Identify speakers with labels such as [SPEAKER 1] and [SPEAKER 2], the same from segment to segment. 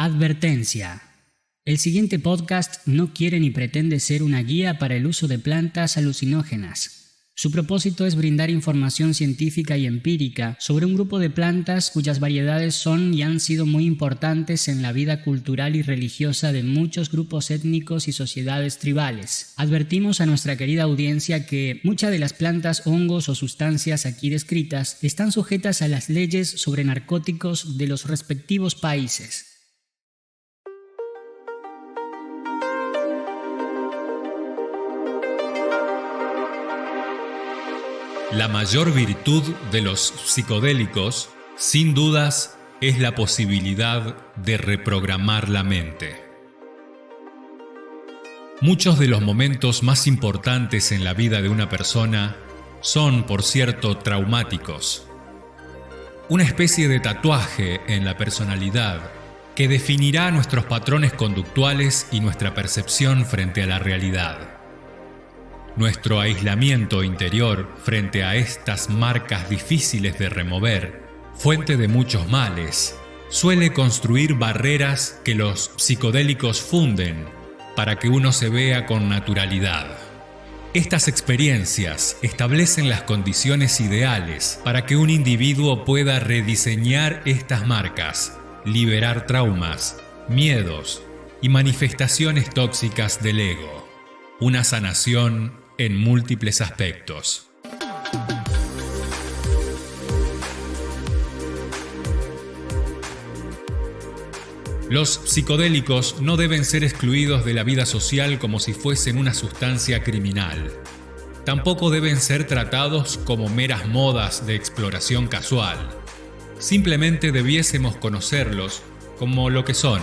[SPEAKER 1] Advertencia. El siguiente podcast no quiere ni pretende ser una guía para el uso de plantas alucinógenas. Su propósito es brindar información científica y empírica sobre un grupo de plantas cuyas variedades son y han sido muy importantes en la vida cultural y religiosa de muchos grupos étnicos y sociedades tribales. Advertimos a nuestra querida audiencia que muchas de las plantas, hongos o sustancias aquí descritas están sujetas a las leyes sobre narcóticos de los respectivos países.
[SPEAKER 2] La mayor virtud de los psicodélicos, sin dudas, es la posibilidad de reprogramar la mente. Muchos de los momentos más importantes en la vida de una persona son, por cierto, traumáticos. Una especie de tatuaje en la personalidad que definirá nuestros patrones conductuales y nuestra percepción frente a la realidad. Nuestro aislamiento interior frente a estas marcas difíciles de remover, fuente de muchos males, suele construir barreras que los psicodélicos funden para que uno se vea con naturalidad. Estas experiencias establecen las condiciones ideales para que un individuo pueda rediseñar estas marcas, liberar traumas, miedos y manifestaciones tóxicas del ego. Una sanación en múltiples aspectos. Los psicodélicos no deben ser excluidos de la vida social como si fuesen una sustancia criminal. Tampoco deben ser tratados como meras modas de exploración casual. Simplemente debiésemos conocerlos como lo que son: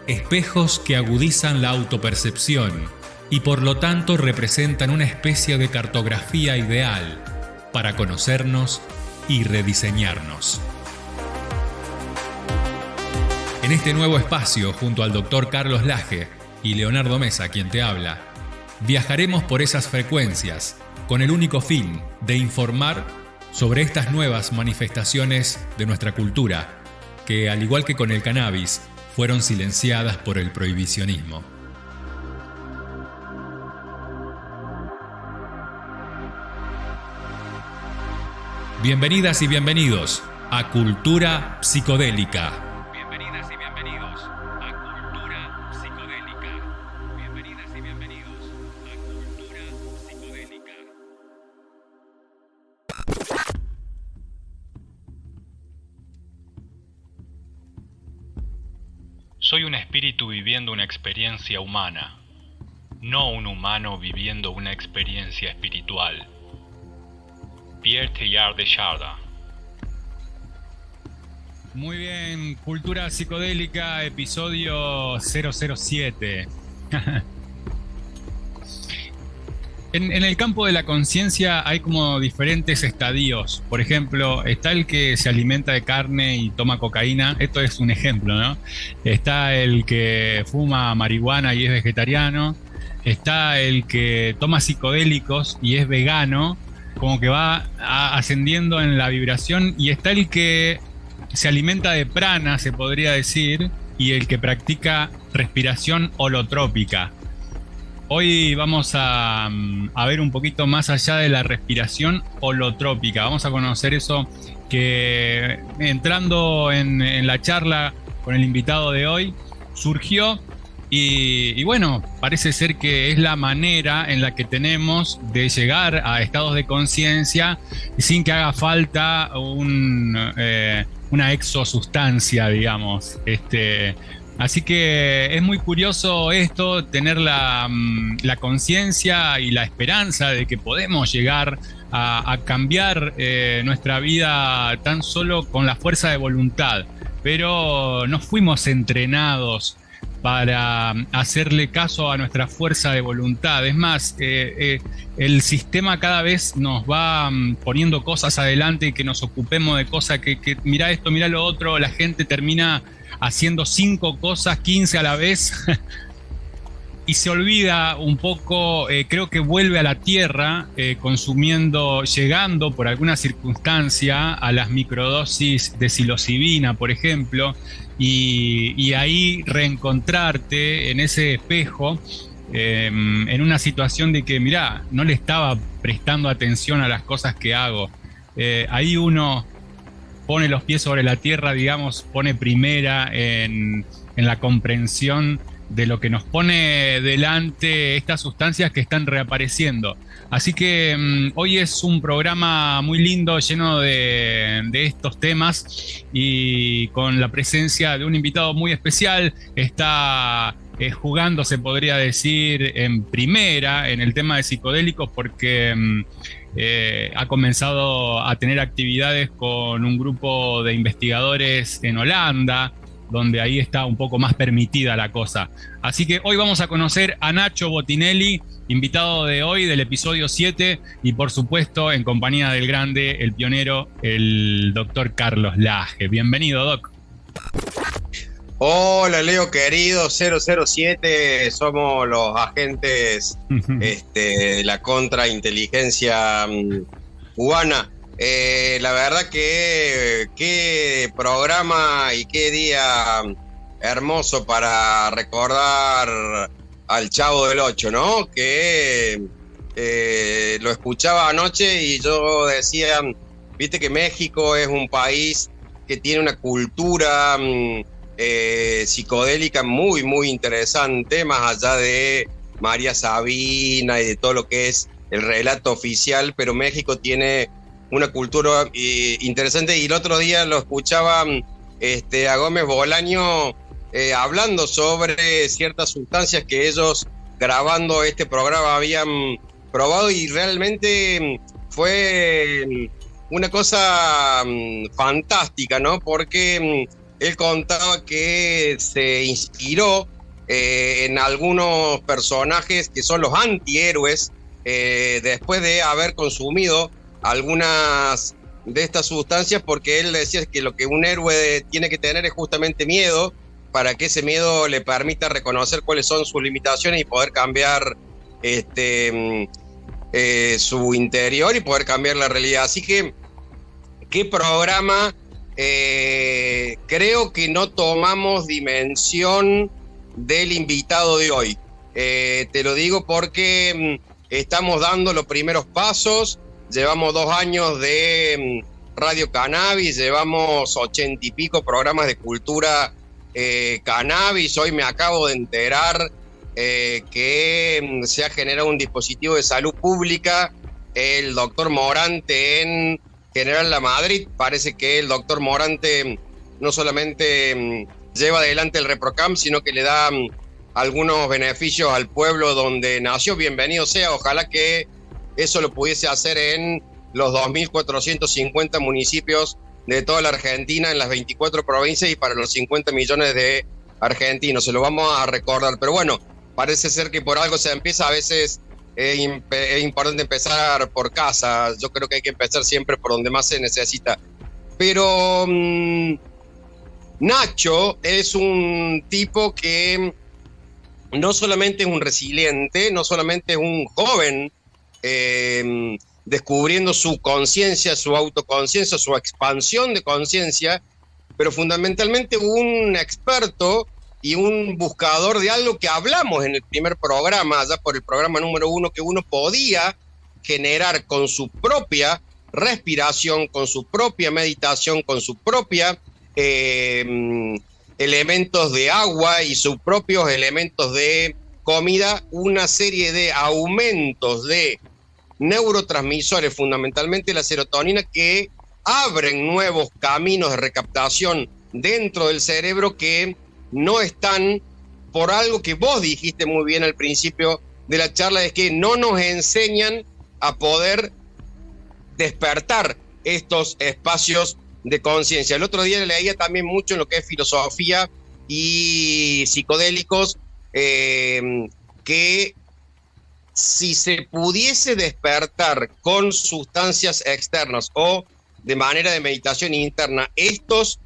[SPEAKER 2] espejos que agudizan la autopercepción y por lo tanto representan una especie de cartografía ideal para conocernos y rediseñarnos. En este nuevo espacio, junto al Dr. Carlos Laje y Leonardo Mesa, quien te habla, viajaremos por esas frecuencias con el único fin de informar sobre estas nuevas manifestaciones de nuestra cultura, que, al igual que con el cannabis, fueron silenciadas por el prohibicionismo. Bienvenidas y bienvenidos a Cultura Psicodélica. Bienvenidas y bienvenidos a Cultura Psicodélica. Bienvenidas y bienvenidos a Cultura Psicodélica.
[SPEAKER 3] Soy un espíritu viviendo una experiencia humana, no un humano viviendo una experiencia espiritual. Pierre Teilhard de Chardin.
[SPEAKER 4] Muy bien, Cultura Psicodélica, episodio 007. En el campo de la conciencia hay como diferentes estadios. Por ejemplo, está el que se alimenta de carne y toma cocaína. Esto es un ejemplo, ¿no? Está el que fuma marihuana y es vegetariano. Está el que toma psicodélicos y es vegano, como que va ascendiendo en la vibración. Y está el que se alimenta de prana, se podría decir, y el que practica respiración holotrópica. Hoy vamos a ver un poquito más allá de la respiración holotrópica. Vamos a conocer eso que, entrando en la charla con el invitado de hoy, surgió. Y bueno, parece ser que es la manera en la que tenemos de llegar a estados de conciencia sin que haga falta una exosustancia, digamos. Así que es muy curioso esto, tener la conciencia y la esperanza de que podemos llegar a cambiar nuestra vida tan solo con la fuerza de voluntad. Pero no fuimos entrenados para hacerle caso a nuestra fuerza de voluntad. Es más, el sistema cada vez nos va poniendo cosas adelante y que nos ocupemos de cosas que mira esto, mira lo otro. La gente termina haciendo 5 cosas, 15 a la vez. y se olvida un poco, creo que vuelve a la tierra llegando por alguna circunstancia a las microdosis de psilocibina, por ejemplo, y ahí reencontrarte en ese espejo, en una situación de que, mirá, no le estaba prestando atención a las cosas que hago. Ahí uno pone los pies sobre la tierra, digamos, pone primera en la comprensión de lo que nos pone delante estas sustancias que están reapareciendo. Así que hoy es un programa muy lindo, lleno de estos temas, y con la presencia de un invitado muy especial. Está jugando, se podría decir, en primera en el tema de psicodélicos, porque ha comenzado a tener actividades con un grupo de investigadores en Holanda, donde ahí está un poco más permitida la cosa. Así que hoy vamos a conocer a Nacho Botinelli, invitado de hoy del episodio 7, y por supuesto en compañía del grande, el pionero, el doctor Carlos Laje. Bienvenido, Doc.
[SPEAKER 5] Hola, Leo querido, 007, somos los agentes de la contrainteligencia cubana. La verdad que qué programa y qué día hermoso para recordar al Chavo del Ocho, ¿no? Que lo escuchaba anoche y yo decía, viste que México es un país que tiene una cultura psicodélica muy, muy interesante, más allá de María Sabina y de todo lo que es el relato oficial, pero México tiene una cultura interesante. Y el otro día lo escuchaba a Gómez Bolaño hablando sobre ciertas sustancias que ellos, grabando este programa, habían probado, y realmente fue una cosa fantástica, ¿no? Porque él contaba que se inspiró en algunos personajes que son los antihéroes, después de haber consumido algunas de estas sustancias, porque él decía que lo que un héroe tiene que tener es justamente miedo, para que ese miedo le permita reconocer cuáles son sus limitaciones y poder cambiar su interior y poder cambiar la realidad. Así que, ¿qué programa? Creo que no tomamos dimensión del invitado de hoy. Te lo digo porque estamos dando los primeros pasos. Llevamos 2 años de Radio Cannabis, llevamos 80 y pico programas de cultura cannabis. Hoy me acabo de enterar que se ha generado un dispositivo de salud pública, el doctor Morante en General La Madrid. Parece que el doctor Morante no solamente lleva adelante el ReproCam, sino que le da algunos beneficios al pueblo donde nació. Bienvenido sea, ojalá que eso lo pudiese hacer en los 2.450 municipios de toda la Argentina, en las 24 provincias y para los 50 millones de argentinos. Se lo vamos a recordar. Pero bueno, parece ser que por algo se empieza. A veces es importante empezar por casa. Yo creo que hay que empezar siempre por donde más se necesita. Pero Nacho es un tipo que no solamente es un resiliente, no solamente es un joven descubriendo su conciencia, su autoconciencia, su expansión de conciencia, pero fundamentalmente un experto y un buscador de algo que hablamos en el primer programa, allá por el programa número 1, que uno podía generar con su propia respiración, con su propia meditación, con sus propios elementos de agua y sus propios elementos de comida, una serie de aumentos de neurotransmisores, fundamentalmente la serotonina, que abren nuevos caminos de recaptación dentro del cerebro que no están, por algo que vos dijiste muy bien al principio de la charla, es que no nos enseñan a poder despertar estos espacios de conciencia. El otro día leía también mucho en lo que es filosofía y psicodélicos, que si se pudiese despertar con sustancias externas o de manera de meditación interna estos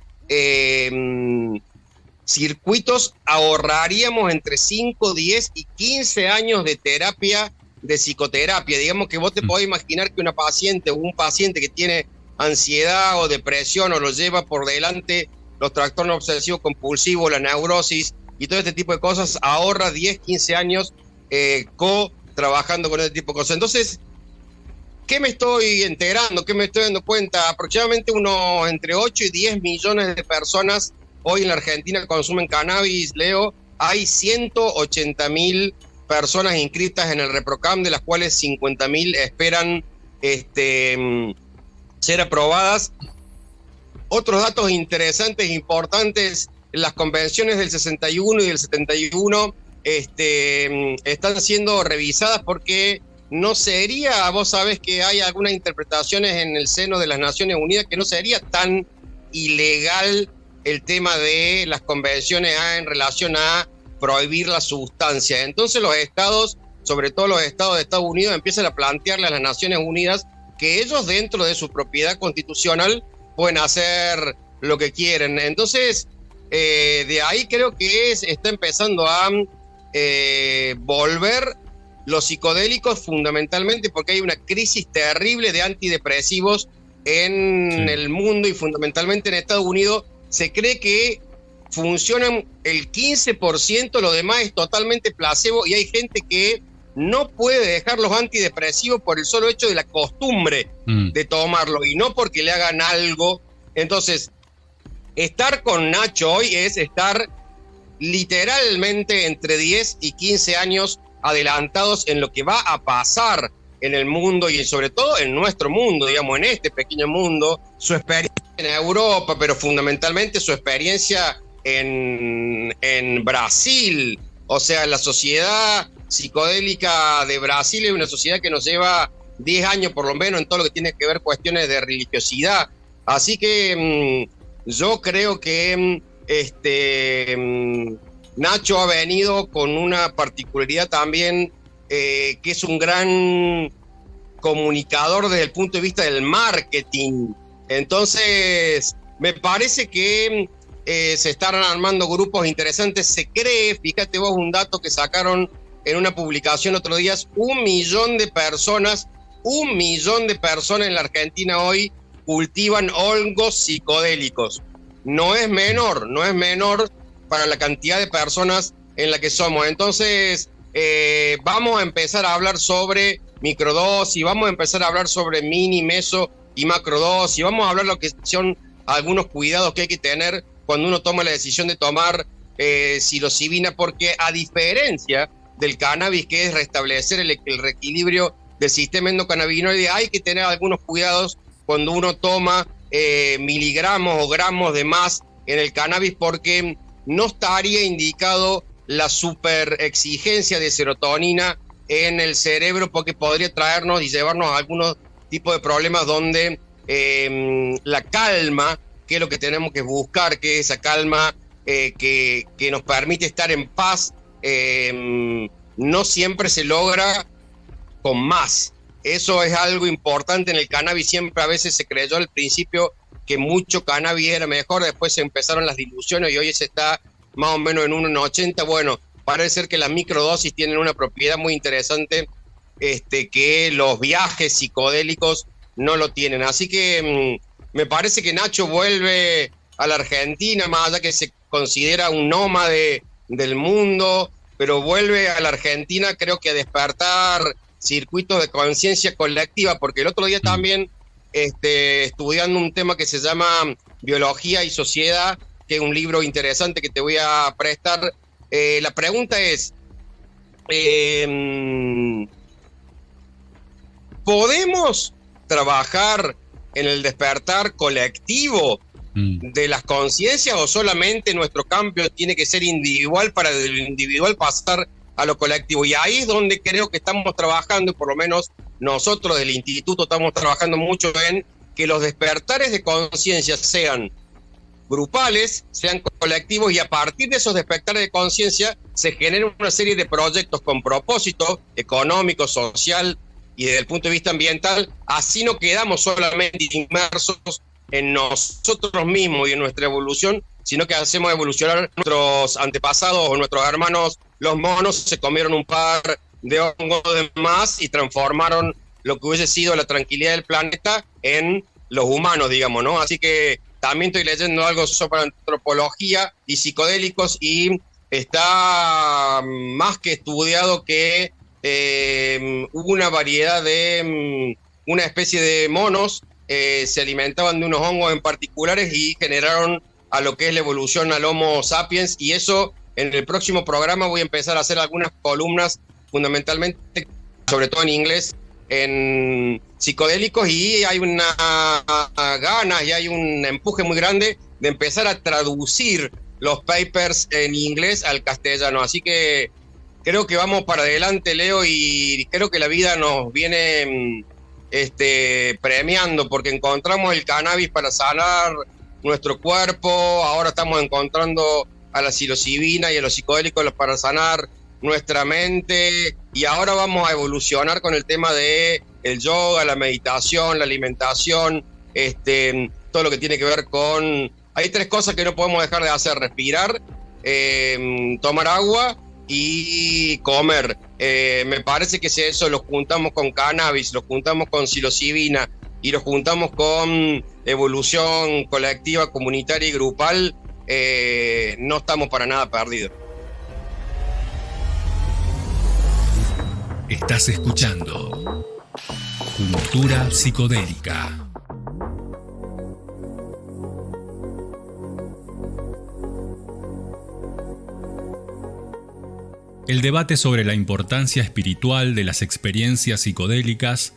[SPEAKER 5] circuitos ahorraríamos entre 5, 10 y 15 años de terapia, de psicoterapia. Digamos que vos te podés imaginar que una paciente o un paciente que tiene ansiedad o depresión o lo lleva por delante los trastornos obsesivos compulsivos, la neurosis y todo este tipo de cosas, ahorra 10, 15 años trabajando con este tipo de cosas. Entonces, ¿qué me estoy enterando? ¿Qué me estoy dando cuenta? Aproximadamente unos entre 8 y 10 millones de personas hoy en la Argentina consumen cannabis, Leo. Hay 180.000 personas inscritas en el ReproCam, de las cuales 50.000 esperan ser aprobadas. Otros datos interesantes, importantes, las convenciones del 61 y del 71 están siendo revisadas porque no sería, vos sabés que hay algunas interpretaciones en el seno de las Naciones Unidas que no sería tan ilegal el tema de las convenciones en relación a prohibir la sustancia. Entonces los estados, sobre todo los estados de Estados Unidos, empiezan a plantearle a las Naciones Unidas que ellos dentro de su propiedad constitucional pueden hacer lo que quieren. Entonces, de ahí creo que está empezando a volver los psicodélicos fundamentalmente porque hay una crisis terrible de antidepresivos en el mundo y fundamentalmente en Estados Unidos. Se cree que funcionan el 15%, lo demás es totalmente placebo y hay gente que no puede dejar los antidepresivos por el solo hecho de la costumbre de tomarlo y no porque le hagan algo. Entonces, estar con Nacho hoy es estar literalmente entre 10 y 15 años adelantados en lo que va a pasar en el mundo y sobre todo en nuestro mundo, digamos, en este pequeño mundo. Su experiencia en Europa, pero fundamentalmente su experiencia en Brasil. O sea, la sociedad psicodélica de Brasil es una sociedad que nos lleva 10 años por lo menos en todo lo que tiene que ver cuestiones de religiosidad. Así que yo creo que Nacho ha venido con una particularidad también, que es un gran comunicador desde el punto de vista del marketing. Entonces, me parece que se están armando grupos interesantes. Se cree, fíjate vos un dato que sacaron en una publicación otro día, 1 millón de personas en la Argentina hoy cultivan hongos psicodélicos. No es menor para la cantidad de personas en la que somos. Entonces, vamos a empezar a hablar sobre microdosis, vamos a empezar a hablar sobre mini, meso y macrodosis, vamos a hablar lo que son algunos cuidados que hay que tener cuando uno toma la decisión de tomar psilocibina, porque a diferencia del cannabis, que es restablecer el reequilibrio del sistema endocannabinoide, hay que tener algunos cuidados cuando uno toma miligramos o gramos de más en el cannabis, porque no estaría indicado la superexigencia de serotonina en el cerebro, porque podría traernos y llevarnos a algunos tipos de problemas donde la calma, que es lo que tenemos que buscar, que es esa calma que nos permite estar en paz, no siempre se logra con más. Eso es algo importante en el cannabis. Siempre a veces se creyó al principio que mucho cannabis era mejor, después se empezaron las diluciones y hoy se está más o menos en 1,80. Bueno, parece ser que las microdosis tienen una propiedad muy interesante que los viajes psicodélicos no lo tienen. Así que me parece que Nacho vuelve a la Argentina, más allá que se considera un nómade del mundo, pero vuelve a la Argentina, creo que a despertar circuitos de conciencia colectiva, porque el otro día también estudiando un tema que se llama Biología y Sociedad, que es un libro interesante que te voy a prestar. La pregunta es, ¿podemos trabajar en el despertar colectivo de las conciencias o solamente nuestro cambio tiene que ser individual para de lo individual pasar a lo colectivo? Y ahí es donde creo que estamos trabajando, y por lo menos nosotros del instituto estamos trabajando mucho en que los despertares de conciencia sean grupales, sean colectivos, y a partir de esos despertares de conciencia se genera una serie de proyectos con propósito económico, social y desde el punto de vista ambiental. Así no quedamos solamente inmersos en nosotros mismos y en nuestra evolución, sino que hacemos evolucionar nuestros antepasados o nuestros hermanos, los monos, se comieron un par de hongos de más y transformaron lo que hubiese sido la tranquilidad del planeta en los humanos, digamos, ¿no? Así que también estoy leyendo algo sobre antropología y psicodélicos y está más que estudiado que hubo una variedad de una especie de monos, se alimentaban de unos hongos en particulares y generaron a lo que es la evolución al Homo sapiens, y eso en el próximo programa voy a empezar a hacer algunas columnas fundamentalmente, sobre todo en inglés, en psicodélicos, y hay una ganas y hay un empuje muy grande de empezar a traducir los papers en inglés al castellano. Así que creo que vamos para adelante, Leo, y creo que la vida nos viene premiando, porque encontramos el cannabis para sanar nuestro cuerpo, ahora estamos encontrando a la psilocibina y a los psicodélicos para sanar nuestra mente, y ahora vamos a evolucionar con el tema de el yoga, la meditación, la alimentación, todo lo que tiene que ver con... Hay 3 cosas que no podemos dejar de hacer: respirar, tomar agua y comer. Me parece que si eso lo juntamos con cannabis, lo juntamos con psilocibina y lo juntamos con evolución colectiva, comunitaria y grupal, no estamos para nada perdidos.
[SPEAKER 2] Estás escuchando Cultura Psicodélica. El debate sobre la importancia espiritual de las experiencias psicodélicas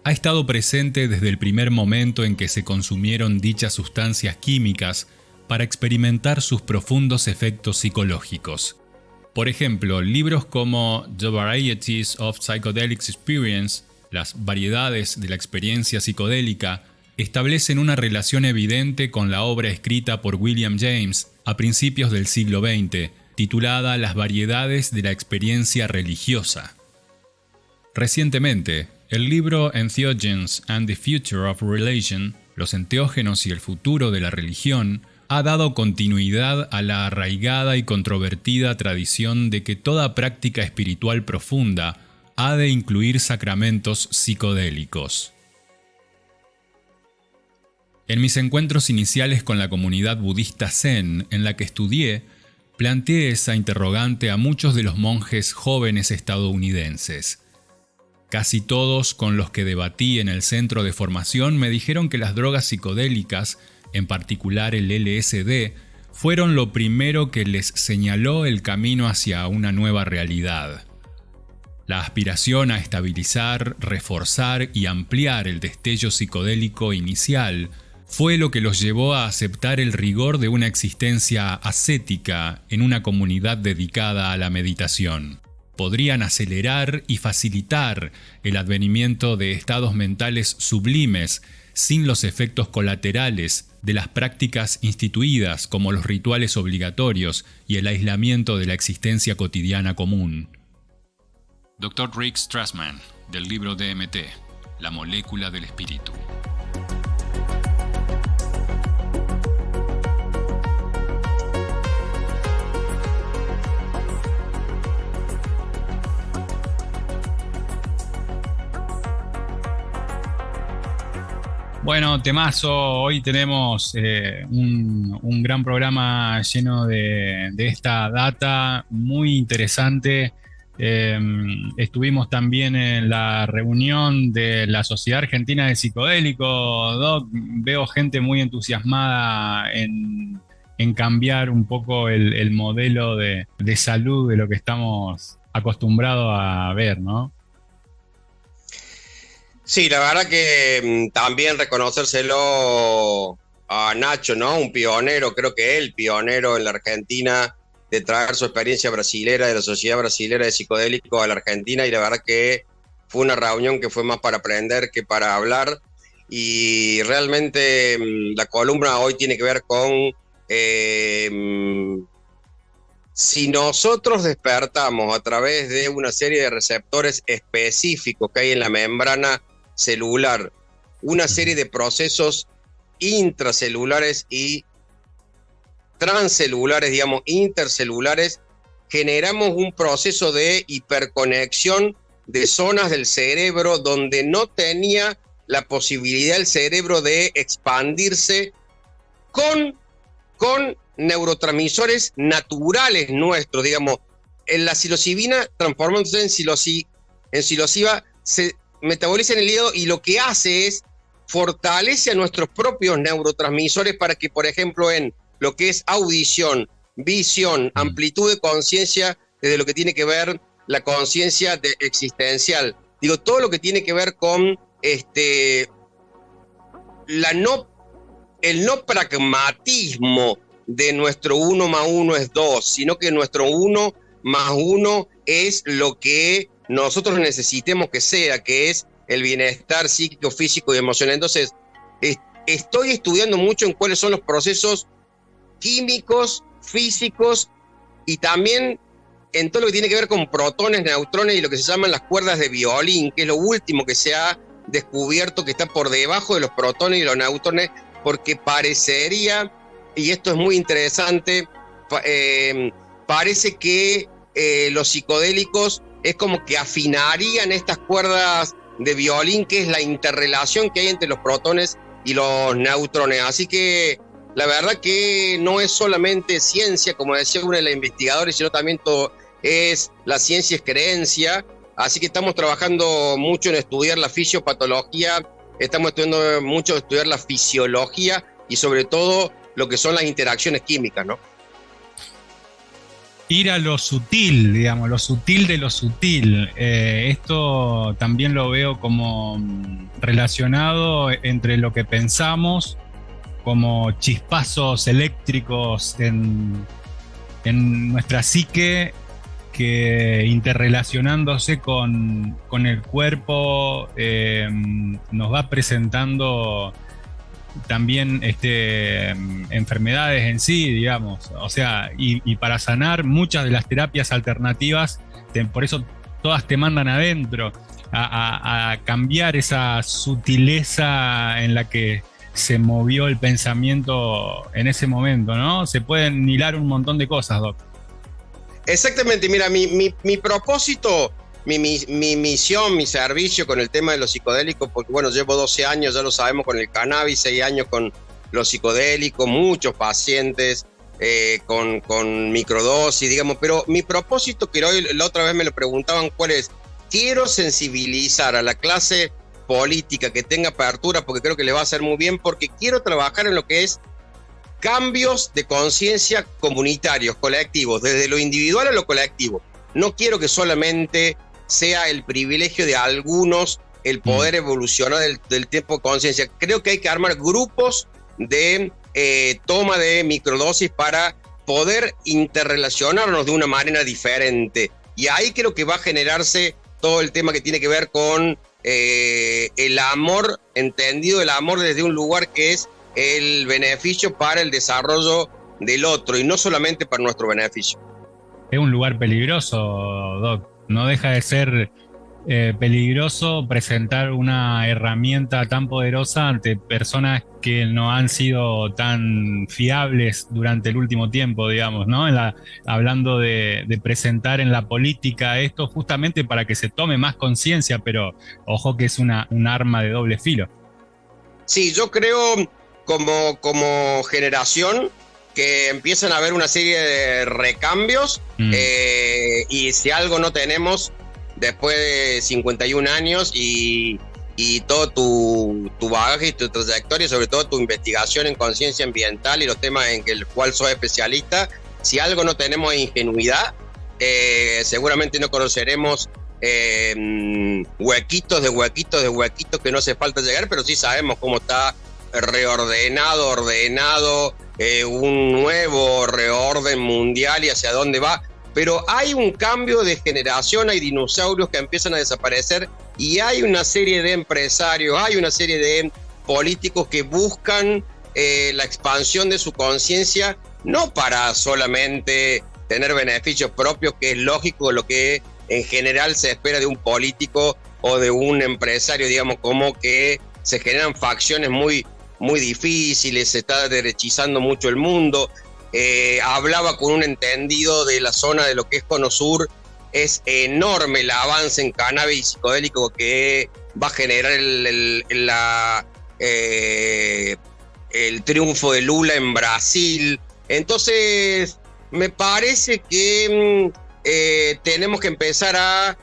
[SPEAKER 2] ha estado presente desde el primer momento en que se consumieron dichas sustancias químicas para experimentar sus profundos efectos psicológicos. Por ejemplo, libros como The Varieties of Psychedelic Experience, las variedades de la experiencia psicodélica, establecen una relación evidente con la obra escrita por William James a principios del siglo XX, titulada Las variedades de la experiencia religiosa. Recientemente, el libro Entheogens and the Future of Religion, Los enteógenos y el futuro de la religión, ha dado continuidad a la arraigada y controvertida tradición de que toda práctica espiritual profunda ha de incluir sacramentos psicodélicos. En mis encuentros iniciales con la comunidad budista Zen, en la que estudié, planteé esa interrogante a muchos de los monjes jóvenes estadounidenses. Casi todos con los que debatí en el centro de formación me dijeron que las drogas psicodélicas, en particular el LSD, fueron lo primero que les señaló el camino hacia una nueva realidad. La aspiración a estabilizar, reforzar y ampliar el destello psicodélico inicial fue lo que los llevó a aceptar el rigor de una existencia ascética en una comunidad dedicada a la meditación. Podrían acelerar y facilitar el advenimiento de estados mentales sublimes sin los efectos colaterales de las prácticas instituidas como los rituales obligatorios y el aislamiento de la existencia cotidiana común. Dr. Rick Strassman, del libro DMT, La molécula del espíritu.
[SPEAKER 4] Bueno, temazo, hoy tenemos un gran programa lleno de esta data muy interesante. Estuvimos también en la reunión de la Sociedad Argentina de Psicodélicos, Doc. Veo gente muy entusiasmada en cambiar un poco el modelo de salud de lo que estamos acostumbrados a ver, ¿no?
[SPEAKER 5] Sí, la verdad que también reconocérselo a Nacho, ¿no? Un pionero, creo que el pionero en la Argentina de traer su experiencia brasilera, de la Sociedad Brasilera de Psicodélicos a la Argentina, y la verdad que fue una reunión que fue más para aprender que para hablar, y realmente la columna hoy tiene que ver con si nosotros despertamos a través de una serie de receptores específicos que hay en la membrana celular, una serie de procesos intracelulares y transcelulares, digamos, intercelulares, generamos un proceso de hiperconexión de zonas del cerebro donde no tenía la posibilidad el cerebro de expandirse con neurotransmisores naturales nuestros, digamos. En la psilocibina, transformándose en psilociba, se metaboliza en el hígado y lo que hace es fortalece a nuestros propios neurotransmisores para que, por ejemplo, en lo que es audición, visión, amplitud de conciencia, desde lo que tiene que ver la conciencia existencial, digo, todo lo que tiene que ver con el no pragmatismo de nuestro 1 más 1 es 2, sino que nuestro 1 más 1 es lo que nosotros necesitemos que sea, que es el bienestar psíquico, físico y emocional. Entonces, estoy estudiando mucho en cuáles son los procesos químicos, físicos y también en todo lo que tiene que ver con protones, neutrones y lo que se llaman las cuerdas de violín, que es lo último que se ha descubierto que está por debajo de los protones y los neutrones, porque parecería, y esto es muy interesante, parece que los psicodélicos es como que afinarían estas cuerdas de violín, que es la interrelación que hay entre los protones y los neutrones. Así que la verdad que no es solamente ciencia, como decía uno de los investigadores, sino también todo la ciencia es creencia. Así que estamos trabajando mucho en estudiar la fisiopatología, estamos estudiando mucho en estudiar la fisiología y sobre todo lo que son las interacciones químicas, ¿no?
[SPEAKER 4] Ir a lo sutil, digamos, lo sutil de lo sutil. Esto también lo veo como relacionado entre lo que pensamos como chispazos eléctricos en nuestra psique, que interrelacionándose con el cuerpo nos va presentando también enfermedades en sí, digamos. O sea, y para sanar muchas de las terapias alternativas, por eso todas te mandan adentro a cambiar esa sutileza en la que se movió el pensamiento en ese momento, ¿no? Se pueden hilar un montón de cosas, Doc.
[SPEAKER 5] Exactamente, mira, mi propósito, mi misión, mi servicio con el tema de los psicodélicos, porque bueno, llevo 12 años, ya lo sabemos, con el cannabis, 6 años con los psicodélicos, muchos pacientes con microdosis, digamos, pero mi propósito, que hoy la otra vez me lo preguntaban cuál es, quiero sensibilizar a la clase política que tenga apertura, porque creo que le va a hacer muy bien, porque quiero trabajar en lo que es cambios de conciencia comunitarios, colectivos, desde lo individual a lo colectivo. No quiero que solamente sea el privilegio de algunos el poder evolucionar del tiempo de conciencia. Creo que hay que armar grupos de toma de microdosis para poder interrelacionarnos de una manera diferente. Y ahí creo que va a generarse todo el tema que tiene que ver con el amor, entendido el amor desde un lugar que es el beneficio para el desarrollo del otro y no solamente para nuestro beneficio.
[SPEAKER 4] Es un lugar peligroso, Doc. No deja de ser peligroso presentar una herramienta tan poderosa ante personas que no han sido tan fiables durante el último tiempo, digamos, ¿no? Hablando de presentar en la política esto justamente para que se tome más conciencia, pero ojo que es un arma de doble filo.
[SPEAKER 5] Sí, yo creo como generación que empiezan a haber una serie de recambios y si algo no tenemos después de 51 años y todo tu bagaje y tu trayectoria, sobre todo tu investigación en conciencia ambiental y los temas en el cual sos especialista, si algo no tenemos es ingenuidad, seguramente no conoceremos huequitos que no hace falta llegar, pero sí sabemos cómo está ordenado, un nuevo reorden mundial y hacia dónde va. Pero hay un cambio de generación, hay dinosaurios que empiezan a desaparecer y hay una serie de empresarios, hay una serie de políticos que buscan la expansión de su conciencia, no para solamente tener beneficios propios, que es lógico lo que en general se espera de un político o de un empresario, digamos, como que se generan facciones muy difíciles, se está derechizando mucho el mundo. hablaba con un entendido de la zona de lo que es Cono Sur. Es enorme el avance en cannabis psicodélico que va a generar el triunfo de Lula en Brasil. Entonces, me parece que tenemos que empezar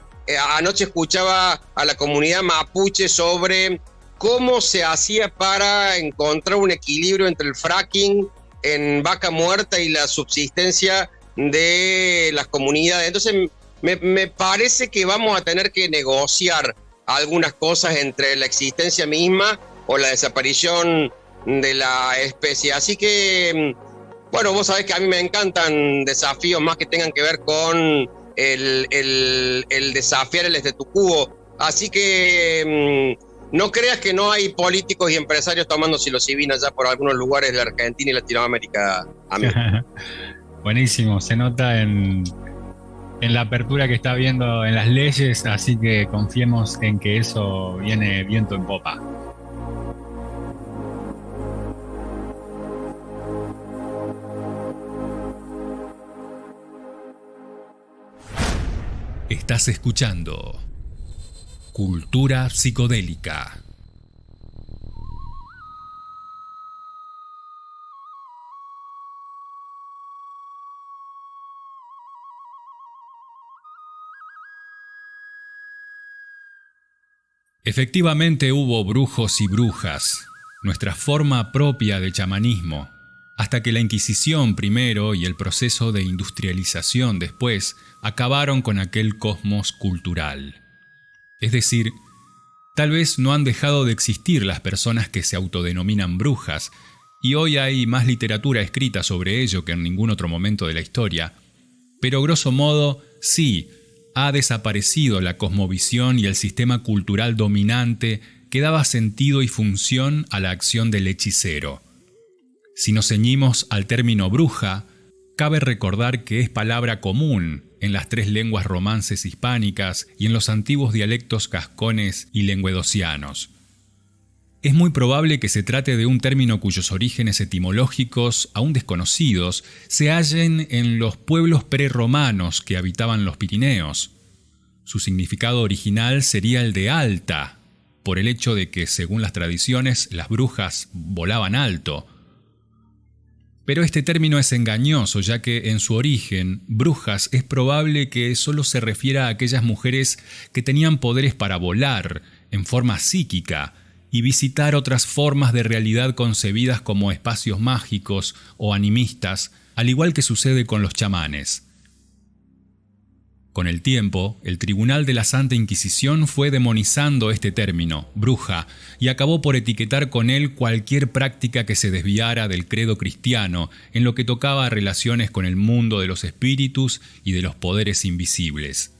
[SPEAKER 5] anoche escuchaba a la comunidad mapuche sobre cómo se hacía para encontrar un equilibrio entre el fracking en Vaca Muerta y la subsistencia de las comunidades. Entonces, me parece que vamos a tener que negociar algunas cosas entre la existencia misma o la desaparición de la especie. Así que, bueno, vos sabés que a mí me encantan desafíos más que tengan que ver con el desafiar el statu quo. Así que no creas que no hay políticos y empresarios tomando psilocibina ya por algunos lugares de la Argentina y Latinoamérica, amigo.
[SPEAKER 4] Buenísimo, se nota en la apertura que está habiendo en las leyes, así que confiemos en que eso viene viento en popa.
[SPEAKER 2] Estás escuchando Cultura Psicodélica. Efectivamente hubo brujos y brujas, nuestra forma propia de chamanismo, hasta que la Inquisición primero y el proceso de industrialización después acabaron con aquel cosmos cultural. Es decir, tal vez no han dejado de existir las personas que se autodenominan brujas, y hoy hay más literatura escrita sobre ello que en ningún otro momento de la historia, pero grosso modo sí, ha desaparecido la cosmovisión y el sistema cultural dominante que daba sentido y función a la acción del hechicero. Si nos ceñimos al término bruja, cabe recordar que es palabra común en las 3 lenguas romances hispánicas y en los antiguos dialectos gascones y lenguedocianos. Es muy probable que se trate de un término cuyos orígenes etimológicos, aún desconocidos, se hallen en los pueblos prerromanos que habitaban los Pirineos. Su significado original sería el de alta, por el hecho de que, según las tradiciones, las brujas volaban alto. Pero este término es engañoso, ya que en su origen, brujas es probable que solo se refiera a aquellas mujeres que tenían poderes para volar, en forma psíquica, y visitar otras formas de realidad concebidas como espacios mágicos o animistas, al igual que sucede con los chamanes. Con el tiempo, el Tribunal de la Santa Inquisición fue demonizando este término, bruja, y acabó por etiquetar con él cualquier práctica que se desviara del credo cristiano en lo que tocaba a relaciones con el mundo de los espíritus y de los poderes invisibles.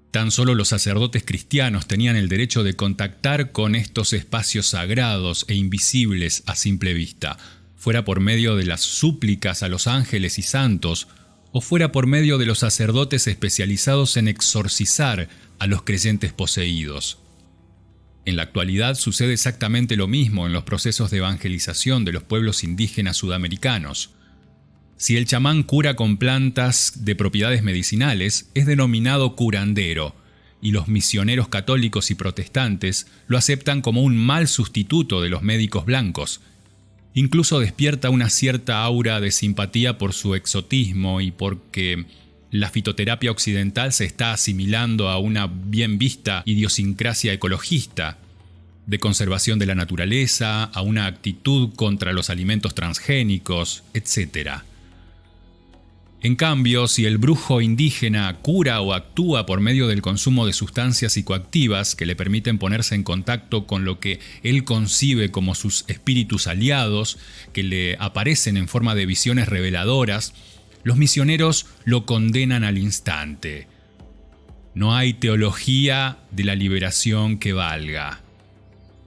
[SPEAKER 2] Tan solo los sacerdotes cristianos tenían el derecho de contactar con estos espacios sagrados e invisibles a simple vista, fuera por medio de las súplicas a los ángeles y santos, o fuera por medio de los sacerdotes especializados en exorcizar a los creyentes poseídos. En la actualidad sucede exactamente lo mismo en los procesos de evangelización de los pueblos indígenas sudamericanos. Si el chamán cura con plantas de propiedades medicinales, es denominado curandero, y los misioneros católicos y protestantes lo aceptan como un mal sustituto de los médicos blancos. Incluso despierta una cierta aura de simpatía por su exotismo y porque la fitoterapia occidental se está asimilando a una bien vista idiosincrasia ecologista, de conservación de la naturaleza, a una actitud contra los alimentos transgénicos, etc. En cambio, si el brujo indígena cura o actúa por medio del consumo de sustancias psicoactivas que le permiten ponerse en contacto con lo que él concibe como sus espíritus aliados, que le aparecen en forma de visiones reveladoras, los misioneros lo condenan al instante. No hay teología de la liberación que valga.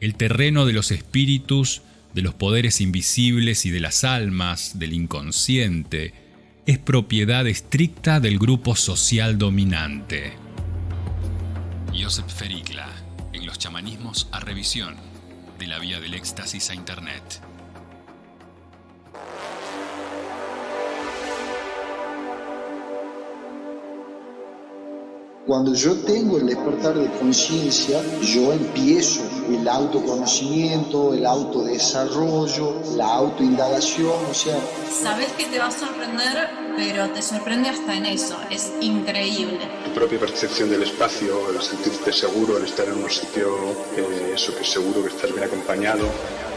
[SPEAKER 2] El terreno de los espíritus, de los poderes invisibles y de las almas, del inconsciente, es propiedad estricta del grupo social dominante. Josep Ferikla, en los chamanismos a revisión, de la vía del éxtasis a Internet.
[SPEAKER 6] Cuando yo tengo el despertar de conciencia, yo empiezo el autoconocimiento, el autodesarrollo, la autoindagación, o sea...
[SPEAKER 7] Sabes que te va a sorprender, pero te sorprende hasta en eso, es increíble.
[SPEAKER 8] Tu propia percepción del espacio, el sentirte seguro, el estar en un sitio, eso que es seguro, que estás bien acompañado,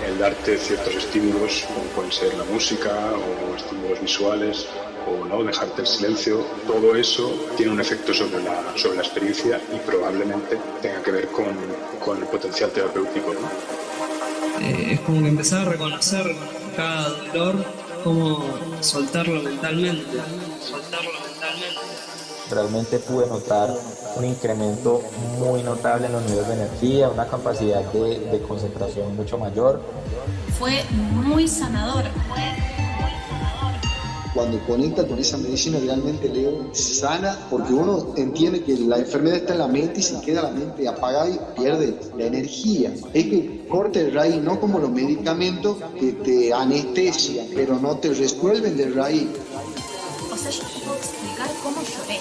[SPEAKER 8] el darte ciertos estímulos, como pueden ser la música o estímulos visuales, o no, dejarte el silencio, todo eso tiene un efecto sobre la experiencia y probablemente tenga que ver con el potencial terapéutico, ¿no?
[SPEAKER 9] Es como que empezar a reconocer cada dolor, cómo soltarlo mentalmente.
[SPEAKER 10] Realmente pude notar un incremento muy notable en los niveles de energía, una capacidad de concentración mucho mayor.
[SPEAKER 7] Fue muy sanador.
[SPEAKER 6] Cuando conecta con esa medicina realmente, Leo, sana, porque uno entiende que la enfermedad está en la mente y si queda la mente apagada y pierde la energía. Es que corta el raíz, no como los medicamentos que te anestesian, pero no te resuelven de raíz.
[SPEAKER 7] O sea, yo te puedo explicar cómo lloré.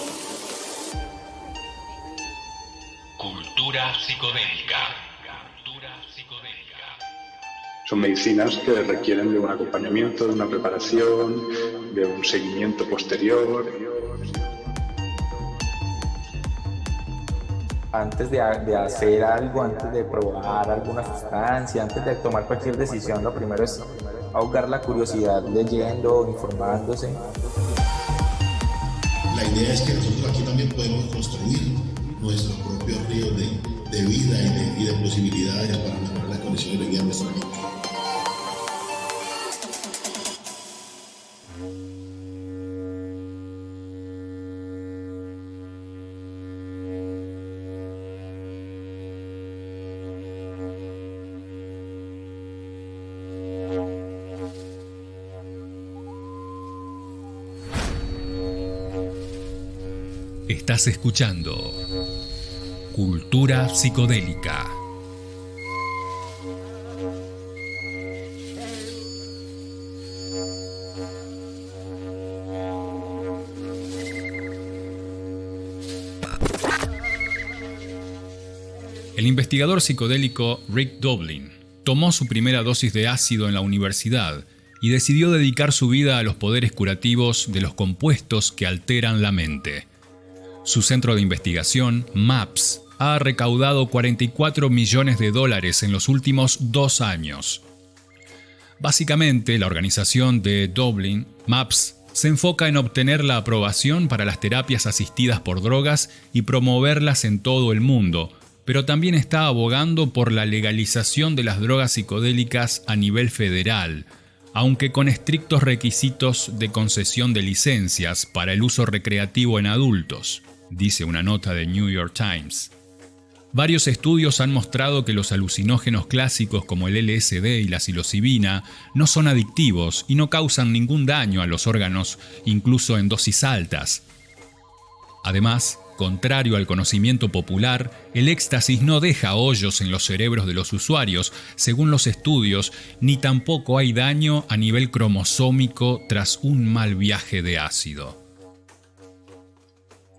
[SPEAKER 3] Cultura psicodélica.
[SPEAKER 8] Son medicinas que requieren de un acompañamiento, de una preparación, de un seguimiento posterior.
[SPEAKER 10] Antes de hacer algo, antes de probar alguna sustancia, antes de tomar cualquier decisión, lo primero es ahogar la curiosidad leyendo, informándose.
[SPEAKER 11] La idea es que nosotros aquí también podemos construir nuestros propios ríos de vida y de posibilidades para mejorar las condiciones de vida de nuestra mente.
[SPEAKER 2] Estás escuchando Cultura Psicodélica. El investigador psicodélico Rick Doblin tomó su primera dosis de ácido en la universidad y decidió dedicar su vida a los poderes curativos de los compuestos que alteran la mente. Su centro de investigación, MAPS, ha recaudado $44 millones en los últimos 2 años. Básicamente, la organización de Doblin, MAPS, se enfoca en obtener la aprobación para las terapias asistidas por drogas y promoverlas en todo el mundo, pero también está abogando por la legalización de las drogas psicodélicas a nivel federal, aunque con estrictos requisitos de concesión de licencias para el uso recreativo en adultos, dice una nota de New York Times. Varios estudios han mostrado que los alucinógenos clásicos como el LSD y la psilocibina no son adictivos y no causan ningún daño a los órganos, incluso en dosis altas. Además, contrario al conocimiento popular, el éxtasis no deja hoyos en los cerebros de los usuarios, según los estudios, ni tampoco hay daño a nivel cromosómico tras un mal viaje de ácido.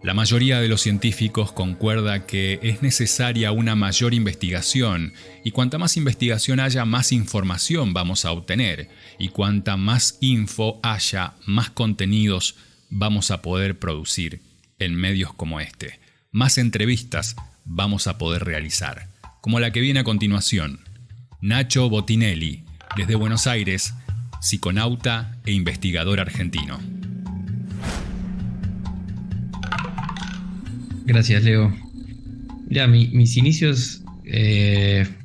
[SPEAKER 2] La mayoría de los científicos concuerda que es necesaria una mayor investigación, y cuanta más investigación haya, más información vamos a obtener, y cuanta más info haya, más contenidos vamos a poder producir en medios como este. Más entrevistas vamos a poder realizar, como la que viene a continuación. Nacho Botinelli, desde Buenos Aires, psiconauta e investigador argentino.
[SPEAKER 12] Gracias, Leo. Mira, mis inicios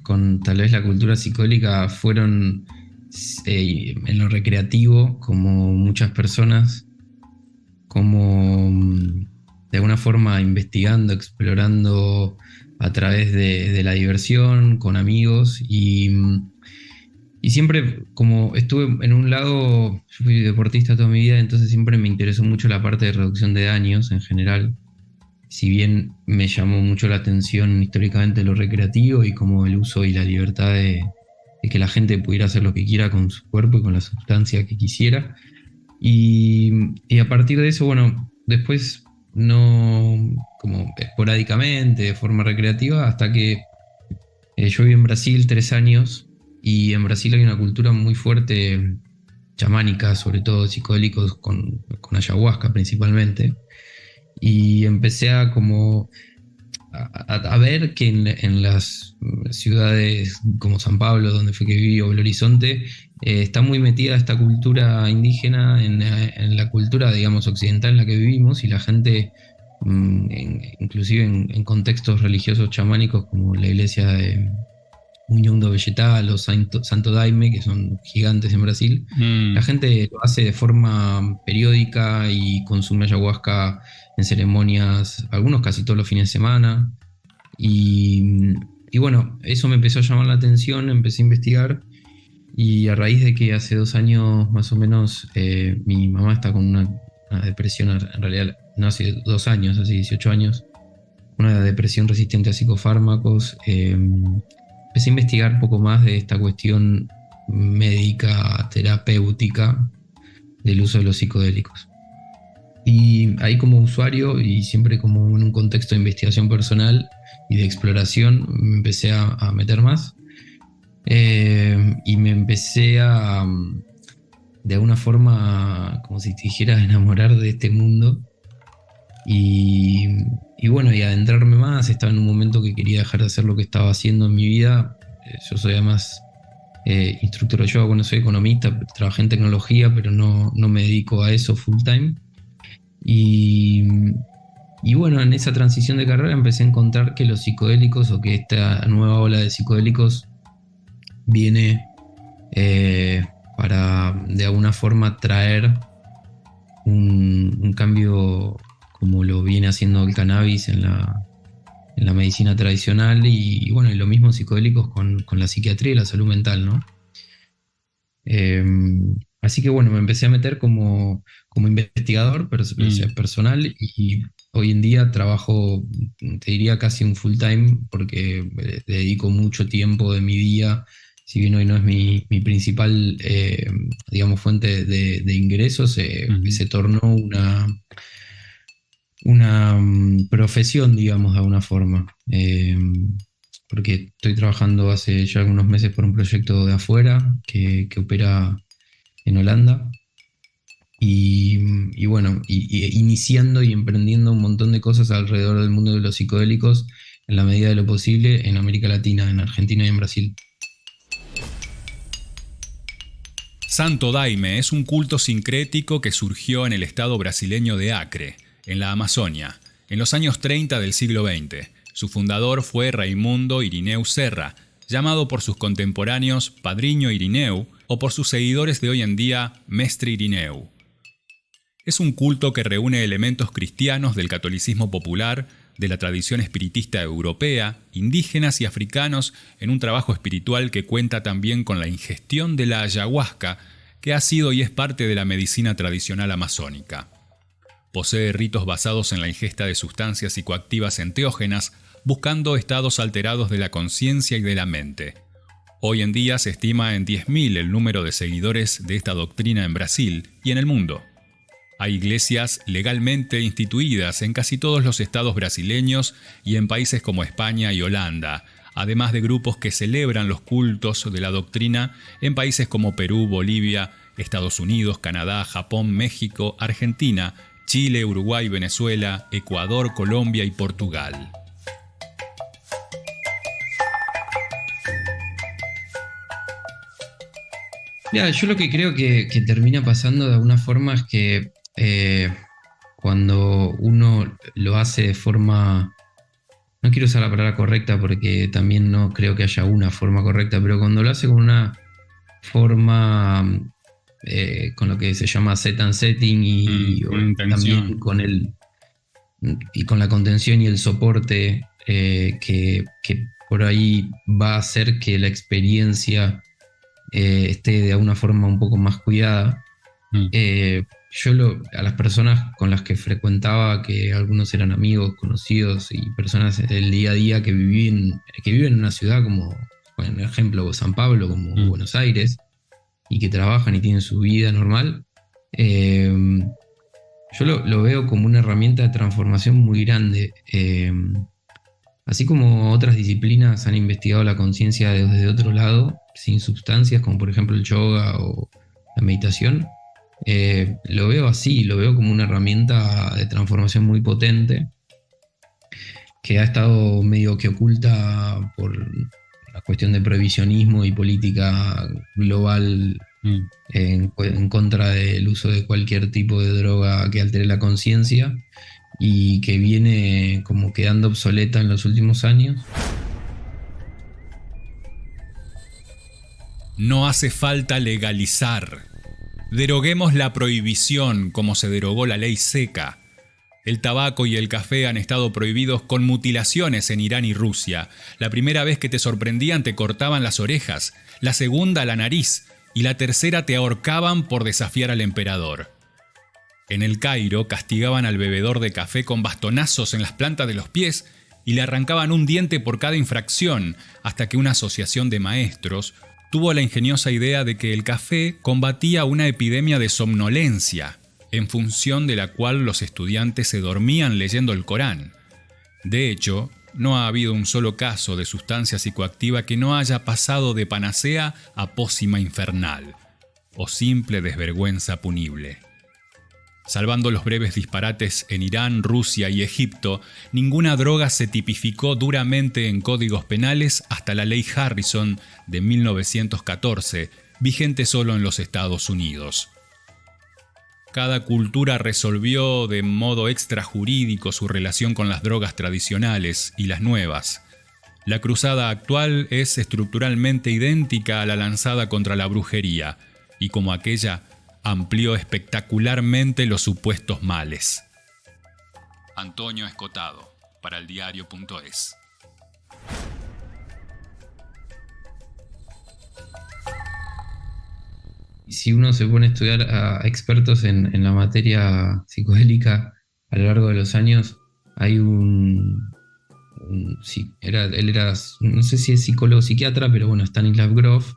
[SPEAKER 12] con tal vez la cultura psicodélica fueron en lo recreativo, como muchas personas, como de alguna forma investigando, explorando a través de la diversión, con amigos, y siempre como estuve en un lado, yo fui deportista toda mi vida, entonces siempre me interesó mucho la parte de reducción de daños en general. Si bien me llamó mucho la atención históricamente lo recreativo y como el uso y la libertad de que la gente pudiera hacer lo que quiera con su cuerpo y con la sustancia que quisiera. Y a partir de eso, bueno, después no como esporádicamente, de forma recreativa, hasta que yo viví en Brasil 3 años, y en Brasil hay una cultura muy fuerte chamánica, sobre todo psicodélicos con ayahuasca principalmente, y empecé a como a ver que en las ciudades como San Pablo, donde fue que viví, o Belo Horizonte, está muy metida esta cultura indígena en la cultura, digamos, occidental en la que vivimos, y la gente, inclusive en contextos religiosos chamánicos como la iglesia de Unión do Vegetal o Santo Daime, que son gigantes en Brasil, la gente lo hace de forma periódica y consume ayahuasca en ceremonias, algunos casi todos los fines de semana. Y bueno, eso me empezó a llamar la atención, empecé a investigar, y a raíz de que hace 2 años más o menos mi mamá está con una depresión, en realidad no hace 2 años, hace 18 años, una depresión resistente a psicofármacos, empecé a investigar un poco más de esta cuestión médica, terapéutica del uso de los psicodélicos. Y ahí, como usuario y siempre como en un contexto de investigación personal y de exploración, me empecé a meter más, y me empecé a, de alguna forma, como si te dijera, a enamorar de este mundo, y bueno, y adentrarme más. Estaba en un momento que quería dejar de hacer lo que estaba haciendo en mi vida. Yo soy además instructor de yoga, bueno, soy economista, trabajé en tecnología, pero no me dedico a eso full time. Y bueno, en esa transición de carrera empecé a encontrar que los psicodélicos, o que esta nueva ola de psicodélicos viene para de alguna forma traer un cambio, como lo viene haciendo el cannabis en la medicina tradicional, y bueno, y lo mismo psicodélicos con la psiquiatría y la salud mental, ¿no? Así que bueno, me empecé a meter como investigador personal, y hoy en día trabajo, te diría, casi un full time, porque dedico mucho tiempo de mi día, si bien hoy no es mi principal, digamos, fuente de ingresos, se tornó una profesión, digamos, de alguna forma, porque estoy trabajando hace ya algunos meses por un proyecto de afuera que opera en Holanda, y bueno, iniciando y emprendiendo un montón de cosas alrededor del mundo de los psicodélicos, en la medida de lo posible, en América Latina, en Argentina y en Brasil.
[SPEAKER 2] Santo Daime es un culto sincrético que surgió en el estado brasileño de Acre, en la Amazonia, en los años 30 del siglo XX. Su fundador fue Raimundo Irineu Serra, llamado por sus contemporáneos Padriño Irineu, o por sus seguidores de hoy en día Mestre Irineu. Es un culto que reúne elementos cristianos del catolicismo popular, de la tradición espiritista europea, indígenas y africanos, en un trabajo espiritual que cuenta también con la ingestión de la ayahuasca, que ha sido y es parte de la medicina tradicional amazónica. Posee ritos basados en la ingesta de sustancias psicoactivas enteógenas, buscando estados alterados de la conciencia y de la mente. Hoy en día se estima en 10.000 el número de seguidores de esta doctrina en Brasil y en el mundo. Hay iglesias legalmente instituidas en casi todos los estados brasileños y en países como España y Holanda, además de grupos que celebran los cultos de la doctrina en países como Perú, Bolivia, Estados Unidos, Canadá, Japón, México, Argentina, Chile, Uruguay, Venezuela, Ecuador, Colombia y Portugal.
[SPEAKER 12] Ya, yo lo que creo que termina pasando de alguna forma es que cuando uno lo hace de forma, no quiero usar la palabra correcta porque también no creo que haya una forma correcta, pero cuando lo hace con una forma con lo que se llama set and setting, y también con la contención y el soporte que por ahí va a hacer que la experiencia esté de alguna forma un poco más cuidada. A las personas con las que frecuentaba, que algunos eran amigos, conocidos y personas del día a día que viven en una ciudad como, por ejemplo, San Pablo, como Buenos Aires, y que trabajan y tienen su vida normal, Yo lo veo como una herramienta de transformación muy grande. Así como otras disciplinas han investigado la conciencia desde otro lado, sin sustancias, como por ejemplo el yoga o la meditación, lo veo así, lo veo como una herramienta de transformación muy potente, que ha estado medio que oculta por la cuestión de prohibicionismo y política global en contra del uso de cualquier tipo de droga que altere la conciencia, y que viene como quedando obsoleta en los últimos años.
[SPEAKER 2] No hace falta legalizar. Deroguemos la prohibición como se derogó la ley seca. El tabaco y el café han estado prohibidos con mutilaciones en Irán y Rusia. La primera vez que te sorprendían te cortaban las orejas, la segunda la nariz y la tercera te ahorcaban por desafiar al emperador. En el Cairo castigaban al bebedor de café con bastonazos en las plantas de los pies y le arrancaban un diente por cada infracción, hasta que una asociación de maestros tuvo la ingeniosa idea de que el café combatía una epidemia de somnolencia, en función de la cual los estudiantes se dormían leyendo el Corán. De hecho, no ha habido un solo caso de sustancia psicoactiva que no haya pasado de panacea a pócima infernal, o simple desvergüenza punible. Salvando los breves disparates en Irán, Rusia y Egipto, ninguna droga se tipificó duramente en códigos penales hasta la ley Harrison de 1914, vigente solo en los Estados Unidos. Cada cultura resolvió de modo extrajurídico su relación con las drogas tradicionales y las nuevas. La cruzada actual es estructuralmente idéntica a la lanzada contra la brujería, y como aquella, amplió espectacularmente los supuestos males. Antonio Escotado, para el diario.es.
[SPEAKER 12] Si uno se pone a estudiar a expertos en la materia psicodélica a lo largo de los años, hay él era, no sé si es psicólogo o psiquiatra, pero bueno, Stanislav Grof.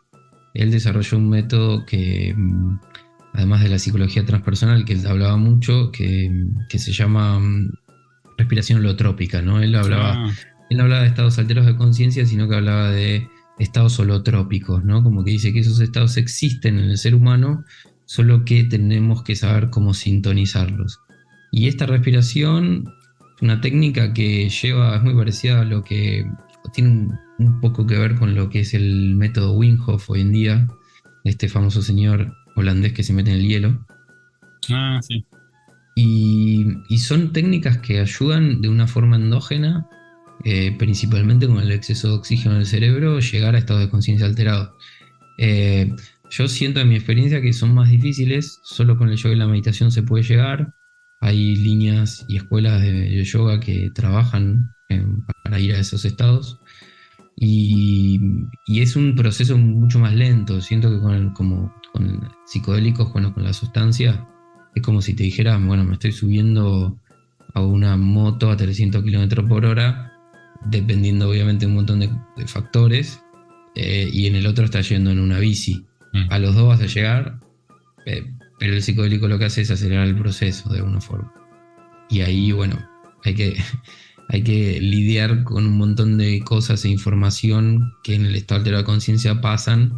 [SPEAKER 12] Él desarrolló un método que, además de la psicología transpersonal, que él hablaba mucho, que se llama respiración holotrópica, ¿no? Él no hablaba de estados alteros de conciencia, sino que hablaba de estados holotrópicos, ¿no? Como que dice que esos estados existen en el ser humano, solo que tenemos que saber cómo sintonizarlos. Y esta respiración es una técnica que es muy parecida a lo que tiene un poco que ver con lo que es el método Wim Hof hoy en día, este famoso señor holandés que se mete en el hielo.
[SPEAKER 4] Ah, sí.
[SPEAKER 12] Y son técnicas que ayudan de una forma endógena, principalmente con el exceso de oxígeno en el cerebro, llegar a estados de conciencia alterados. Yo siento en mi experiencia que son más difíciles, solo con el yoga y la meditación se puede llegar. Hay líneas y escuelas de yoga que trabajan para ir a esos estados. Y es un proceso mucho más lento. Siento que con psicodélicos, con la sustancia, es como si te dijeras, bueno, me estoy subiendo a una moto a 300 km por hora, dependiendo obviamente de un montón de factores, y en el otro estás yendo en una bici. A los dos vas a llegar, pero el psicodélico lo que hace es acelerar el proceso de alguna forma. Y ahí, bueno, hay que lidiar con un montón de cosas e información que en el estado alterado de conciencia pasan,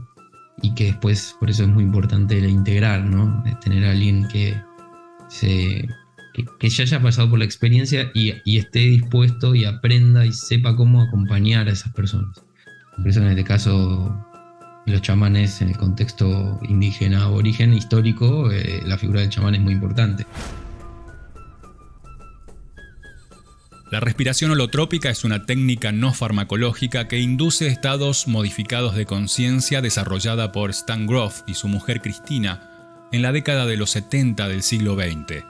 [SPEAKER 12] y que después, por eso es muy importante el integrar, ¿no? Tener a alguien que ya haya pasado por la experiencia y esté dispuesto y aprenda y sepa cómo acompañar a esas personas. Por eso en este caso, los chamanes, en el contexto indígena aborigen histórico, la figura del chamán es muy importante.
[SPEAKER 2] La respiración holotrópica es una técnica no farmacológica que induce estados modificados de conciencia desarrollada por Stan Grof y su mujer Cristina en la década de los 70 del siglo XX.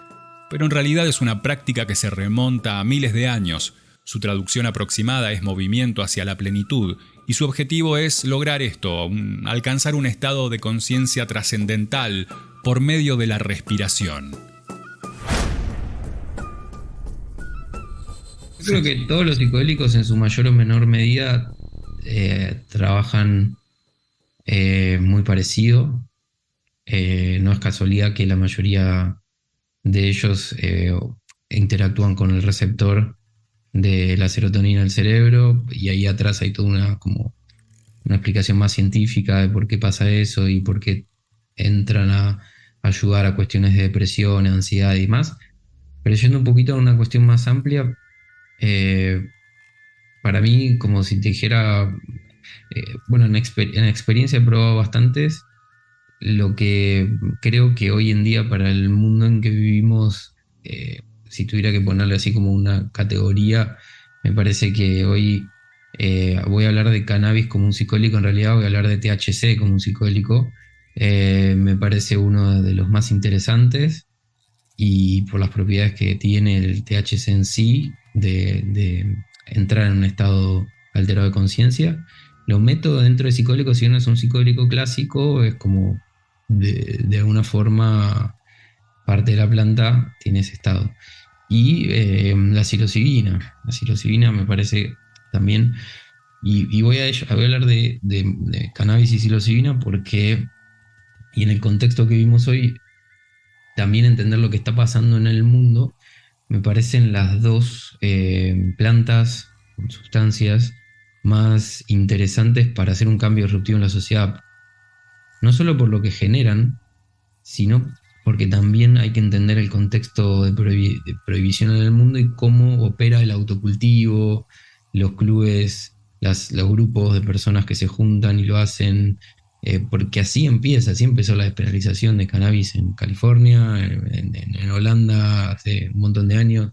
[SPEAKER 2] Pero en realidad es una práctica que se remonta a miles de años. Su traducción aproximada es movimiento hacia la plenitud, y su objetivo es lograr esto, alcanzar un estado de conciencia trascendental por medio de la respiración.
[SPEAKER 12] Yo creo que todos los psicodélicos en su mayor o menor medida trabajan muy parecido. No es casualidad que la mayoría de ellos interactúan con el receptor de la serotonina del cerebro, y ahí atrás hay toda una explicación más científica de por qué pasa eso y por qué entran a ayudar a cuestiones de depresión, ansiedad y demás. Pero yendo un poquito a una cuestión más amplia, para mí, como si te dijera, bueno, en experiencia he probado bastantes. Lo que creo que hoy en día, para el mundo en que vivimos, si tuviera que ponerle así como una categoría, me parece que hoy voy a hablar de cannabis como un psicodélico, en realidad voy a hablar de THC como un psicodélico. Me parece uno de los más interesantes, y por las propiedades que tiene el THC en sí, de entrar en un estado alterado de conciencia. Lo meto dentro de psicodélico. Si uno es un psicodélico clásico, es como de alguna forma parte de la planta tiene ese estado. Y la psilocibina. La psilocibina me parece también, y voy a hablar de cannabis y psilocibina porque, y en el contexto que vivimos hoy, también entender lo que está pasando en el mundo, me parecen las dos plantas, sustancias más interesantes para hacer un cambio disruptivo en la sociedad. No solo por lo que generan, sino porque también hay que entender el contexto de prohibición en el mundo y cómo opera el autocultivo, los clubes, los grupos de personas que se juntan y lo hacen, porque así empezó la despenalización de cannabis en California, en Holanda hace un montón de años.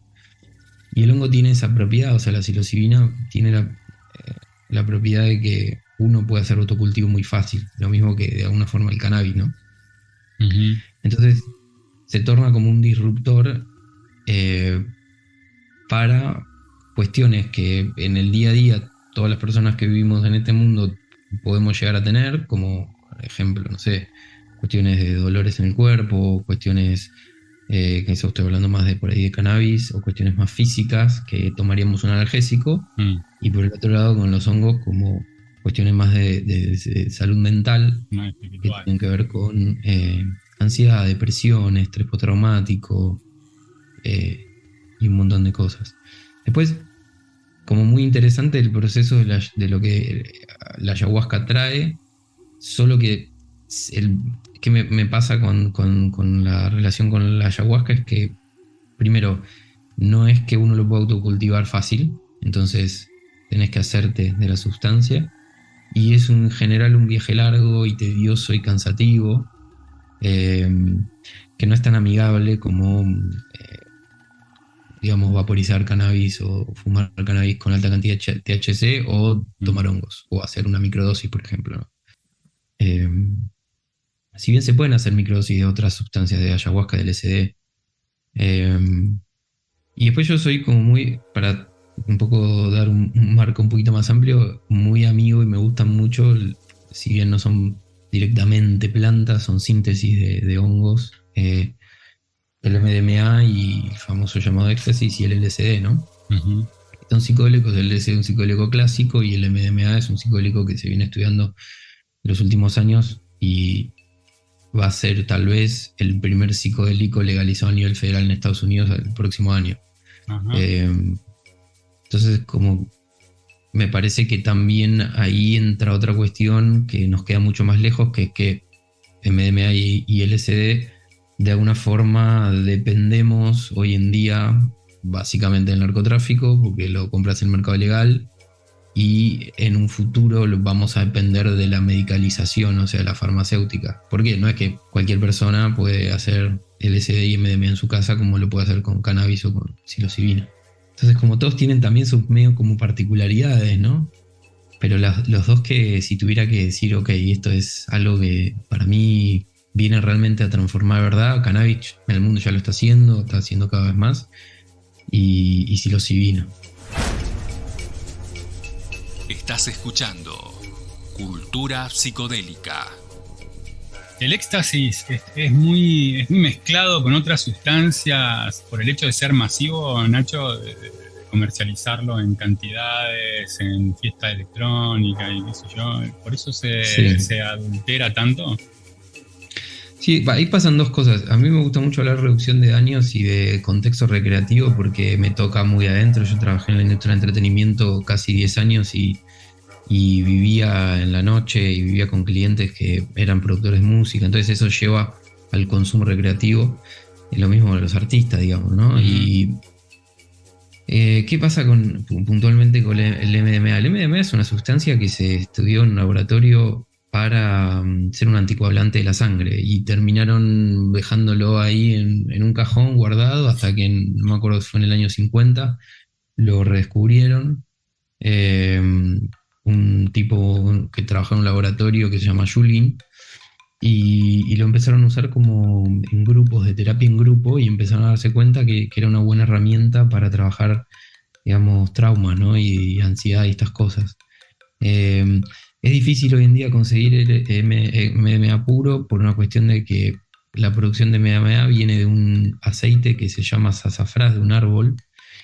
[SPEAKER 12] Y el hongo tiene esa propiedad, o sea, la psilocibina tiene la propiedad de que uno puede hacer autocultivo muy fácil, lo mismo que de alguna forma el cannabis, ¿no? Uh-huh. Entonces se torna como un disruptor para cuestiones que en el día a día todas las personas que vivimos en este mundo podemos llegar a tener, como por ejemplo, no sé, cuestiones de dolores en el cuerpo, cuestiones que eso estoy hablando más de por ahí de cannabis, o cuestiones más físicas que tomaríamos un analgésico, y por el otro lado con los hongos como cuestiones más de salud mental, que tienen que ver con ansiedad, depresión, estrés postraumático y un montón de cosas. Después, como muy interesante el proceso de lo que la ayahuasca trae, solo que ¿qué me pasa con la relación con la ayahuasca? Es que, primero, no es que uno lo pueda autocultivar fácil, entonces tenés que hacerte de la sustancia, y es en general un viaje largo y tedioso y cansativo, que no es tan amigable como digamos, vaporizar cannabis o fumar cannabis con alta cantidad de THC, o tomar hongos, o hacer una microdosis, por ejemplo, ¿no? Si bien se pueden hacer microdosis de otras sustancias de ayahuasca, de LSD. Y después yo soy como muy, para un poco dar un marco un poquito más amplio, muy amigo, y me gustan mucho, si bien no son directamente plantas, son síntesis de hongos, el MDMA y el famoso llamado éxtasis, y el LSD, ¿no? Uh-huh. Son psicodélicos. El LSD es un psicodélico clásico y el MDMA es un psicodélico que se viene estudiando en los últimos años, y va a ser tal vez el primer psicodélico legalizado a nivel federal en Estados Unidos el próximo año. Uh-huh. Entonces, como me parece que también ahí entra otra cuestión que nos queda mucho más lejos, que es que MDMA y LSD de alguna forma dependemos hoy en día básicamente del narcotráfico, porque lo compras en el mercado legal, y en un futuro vamos a depender de la medicalización, o sea, de la farmacéutica. Porque no es que cualquier persona puede hacer LSD y MDMA en su casa como lo puede hacer con cannabis o con psilocibina. Entonces, como todos tienen también sus medio como particularidades, ¿no? Pero los dos, que si tuviera que decir, ok, esto es algo que para mí viene realmente a transformar, ¿verdad? Cannabis en el mundo ya lo está haciendo cada vez más, y psilocibina.
[SPEAKER 2] Estás escuchando Cultura Psicodélica.
[SPEAKER 4] El éxtasis es muy mezclado con otras sustancias por el hecho de ser masivo, Nacho, de comercializarlo en cantidades, en fiesta electrónica y qué sé yo. ¿Por eso se adultera tanto?
[SPEAKER 12] Sí, ahí pasan dos cosas. A mí me gusta mucho hablar de reducción de daños y de contexto recreativo porque me toca muy adentro. Yo trabajé en la industria del entretenimiento casi 10 años y vivía en la noche y vivía con clientes que eran productores de música. Entonces eso lleva al consumo recreativo. Es lo mismo de los artistas, digamos, ¿no? Y ¿qué pasa puntualmente con el MDMA? El MDMA es una sustancia que se estudió en un laboratorio para ser un anticoagulante de la sangre y terminaron dejándolo ahí en un cajón guardado hasta que, no me acuerdo si fue en el año 50, lo redescubrieron. Un tipo que trabajaba en un laboratorio que se llama Julin y lo empezaron a usar como en grupos, de terapia en grupo, y empezaron a darse cuenta que era una buena herramienta para trabajar, digamos, traumas, ¿no? y ansiedad y estas cosas. Es difícil hoy en día conseguir el MDMA puro por una cuestión de que la producción de MDMA viene de un aceite que se llama sasafrás de un árbol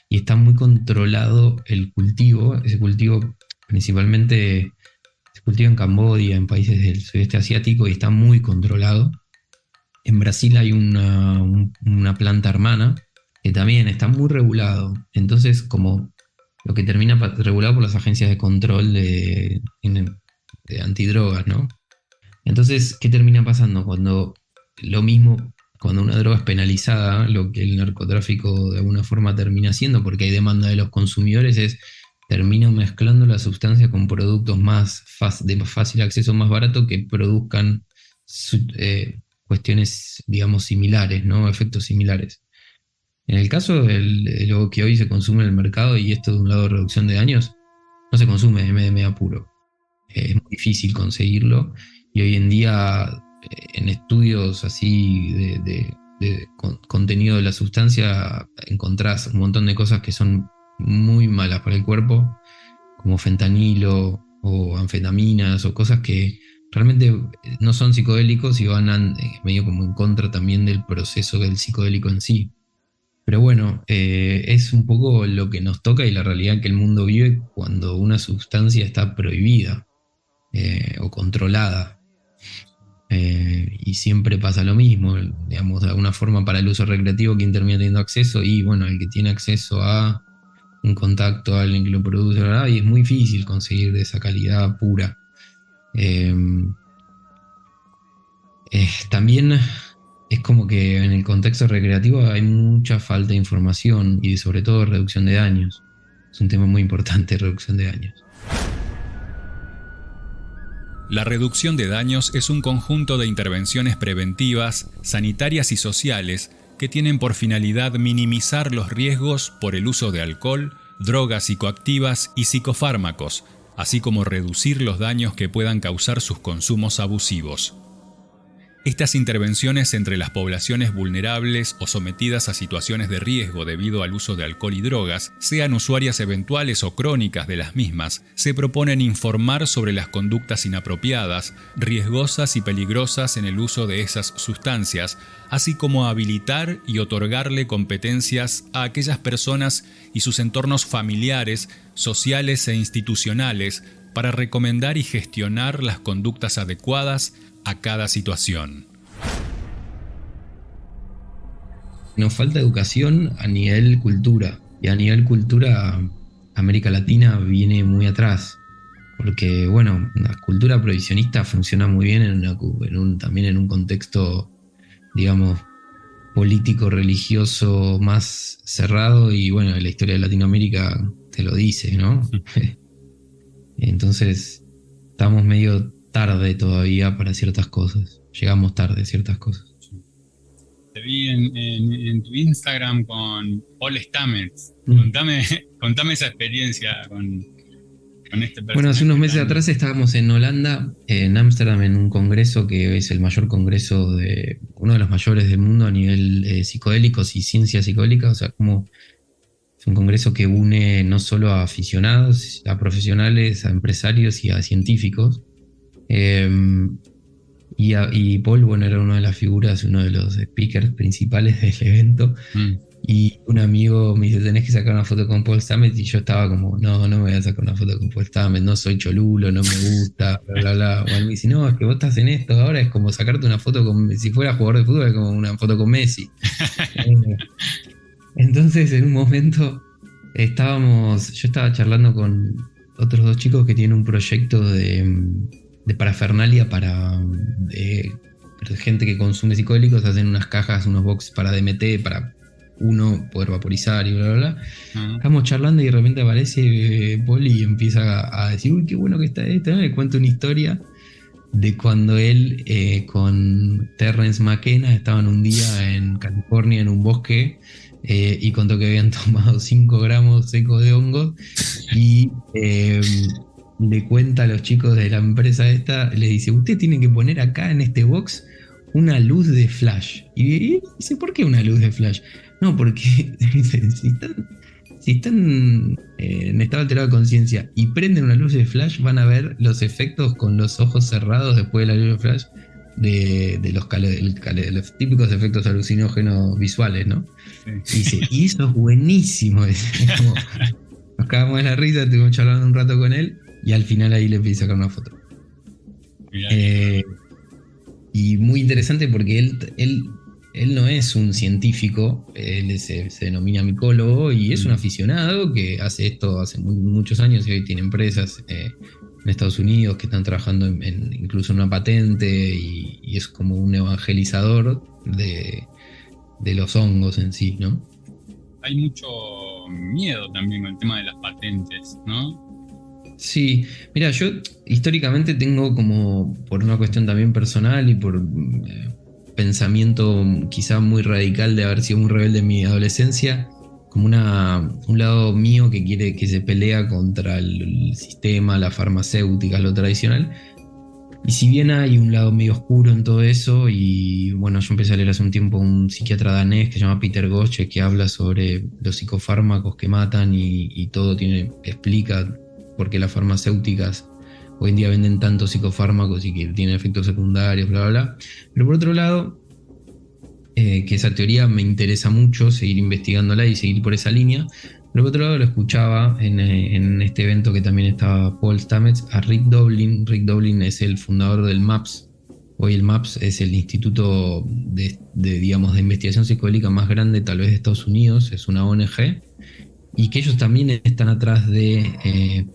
[SPEAKER 12] y está muy controlado el cultivo. Ese cultivo principalmente se cultiva en Camboya, en países del sudeste asiático, y está muy controlado. En Brasil hay una planta hermana que también está muy regulado. Entonces, como lo que termina regulado por las agencias de control de antidrogas, ¿no? Entonces, ¿qué termina pasando? Cuando una droga es penalizada, lo que el narcotráfico de alguna forma termina haciendo, porque hay demanda de los consumidores, termina mezclando la sustancia con productos de más fácil acceso, más barato, que produzcan cuestiones, digamos, similares, ¿no? Efectos similares. En el caso de lo que hoy se consume en el mercado, y esto de un lado de reducción de daños, no se consume MDMA puro. Es muy difícil conseguirlo, y hoy en día en estudios así de contenido de la sustancia encontrás un montón de cosas que son muy malas para el cuerpo, como fentanilo o anfetaminas o cosas que realmente no son psicodélicos y van medio como en contra también del proceso del psicodélico en sí. Pero bueno, es un poco lo que nos toca y la realidad que el mundo vive cuando una sustancia está prohibida o controlada. Y siempre pasa lo mismo, digamos, de alguna forma para el uso recreativo, quien termina teniendo acceso, y bueno, el que tiene acceso a un contacto a alguien que lo produce, ¿verdad? Y es muy difícil conseguir de esa calidad pura. También es como que en el contexto recreativo hay mucha falta de información y sobre todo reducción de daños. Es un tema muy importante, reducción de daños.
[SPEAKER 2] La reducción de daños es un conjunto de intervenciones preventivas, sanitarias y sociales que tienen por finalidad minimizar los riesgos por el uso de alcohol, drogas psicoactivas y psicofármacos, así como reducir los daños que puedan causar sus consumos abusivos. Estas intervenciones entre las poblaciones vulnerables o sometidas a situaciones de riesgo debido al uso de alcohol y drogas, sean usuarias eventuales o crónicas de las mismas, se proponen informar sobre las conductas inapropiadas, riesgosas y peligrosas en el uso de esas sustancias, así como habilitar y otorgarle competencias a aquellas personas y sus entornos familiares, sociales e institucionales para recomendar y gestionar las conductas adecuadas a cada situación.
[SPEAKER 12] Nos falta educación a nivel cultura, y a nivel cultura América Latina viene muy atrás, porque bueno, la cultura prohibicionista funciona muy bien también en un contexto, digamos, político, religioso más cerrado, y bueno, la historia de Latinoamérica te lo dice, ¿no? Entonces estamos medio tarde todavía para ciertas cosas. Llegamos tarde a ciertas cosas.
[SPEAKER 4] Te vi en tu Instagram con Paul Stamets. Contame esa experiencia con este personaje.
[SPEAKER 12] Bueno, hace unos meses atrás estábamos en Holanda, en Ámsterdam, en un congreso que es el mayor congreso uno de los mayores del mundo a nivel psicodélicos y ciencia psicodélica. O sea, como es un congreso que une no solo a aficionados, a profesionales, a empresarios y a científicos. Y Paul, bueno, era una de las figuras, uno de los speakers principales del evento. Y un amigo me dice, tenés que sacar una foto con Paul Stamets, y yo estaba como, no me voy a sacar una foto con Paul Stamets, no soy cholulo, no me gusta, bla, bla, bla. O él me dice, no, es que vos estás en esto, ahora es como sacarte una foto con, si fuera jugador de fútbol, es como una foto con Messi. Entonces, en un momento, yo estaba charlando con otros 2 chicos que tienen un proyecto de parafernalia para gente que consume psicodélicos, hacen unas cajas, unos boxes para DMT, para uno poder vaporizar y bla, bla, bla. Estamos charlando y de repente aparece Paul y empieza a decir, uy, qué bueno que está esto, ¿no? Le cuento una historia de cuando él con Terrence McKenna estaban un día en California en un bosque, y contó que habían tomado 5 gramos secos de hongos, y le cuenta a los chicos de la empresa esta, le dice, usted tiene que poner acá en este box una luz de flash. Y dice, ¿por qué una luz de flash? No, porque si están en estado alterado de conciencia y prenden una luz de flash, van a ver los efectos con los ojos cerrados después de la luz de flash de los típicos efectos alucinógenos visuales, ¿no? Sí. Y dice, y eso es buenísimo. Como, nos cagamos de la risa, estuvimos charlando un rato con él y al final ahí le pedí sacar una foto. Y muy interesante porque él no es un científico, él se denomina micólogo y es un aficionado que hace esto hace muchos años y hoy tiene empresas en Estados Unidos que están trabajando incluso en una patente, y es como un evangelizador de los hongos en sí, ¿no?
[SPEAKER 4] Hay mucho miedo también con el tema de las patentes, ¿no?
[SPEAKER 12] Sí, mira, yo históricamente tengo como, por una cuestión también personal y por pensamiento quizá muy radical de haber sido muy rebelde en mi adolescencia, como un lado mío que se pelea contra el sistema, las farmacéuticas, lo tradicional. Y si bien hay un lado medio oscuro en todo eso, y bueno, yo empecé a leer hace un tiempo un psiquiatra danés que se llama Peter Gosche, que habla sobre los psicofármacos que matan y todo explica por qué las farmacéuticas hoy en día venden tantos psicofármacos y que tienen efectos secundarios, bla, bla, bla. Pero por otro lado, que esa teoría me interesa mucho, seguir investigándola y seguir por esa línea. Pero por otro lado lo escuchaba en este evento que también estaba Paul Stamets, a Rick Doblin. Rick Doblin es el fundador del MAPS. Hoy el MAPS es el instituto de investigación psicodélica más grande tal vez de Estados Unidos, es una ONG, y que ellos también están atrás de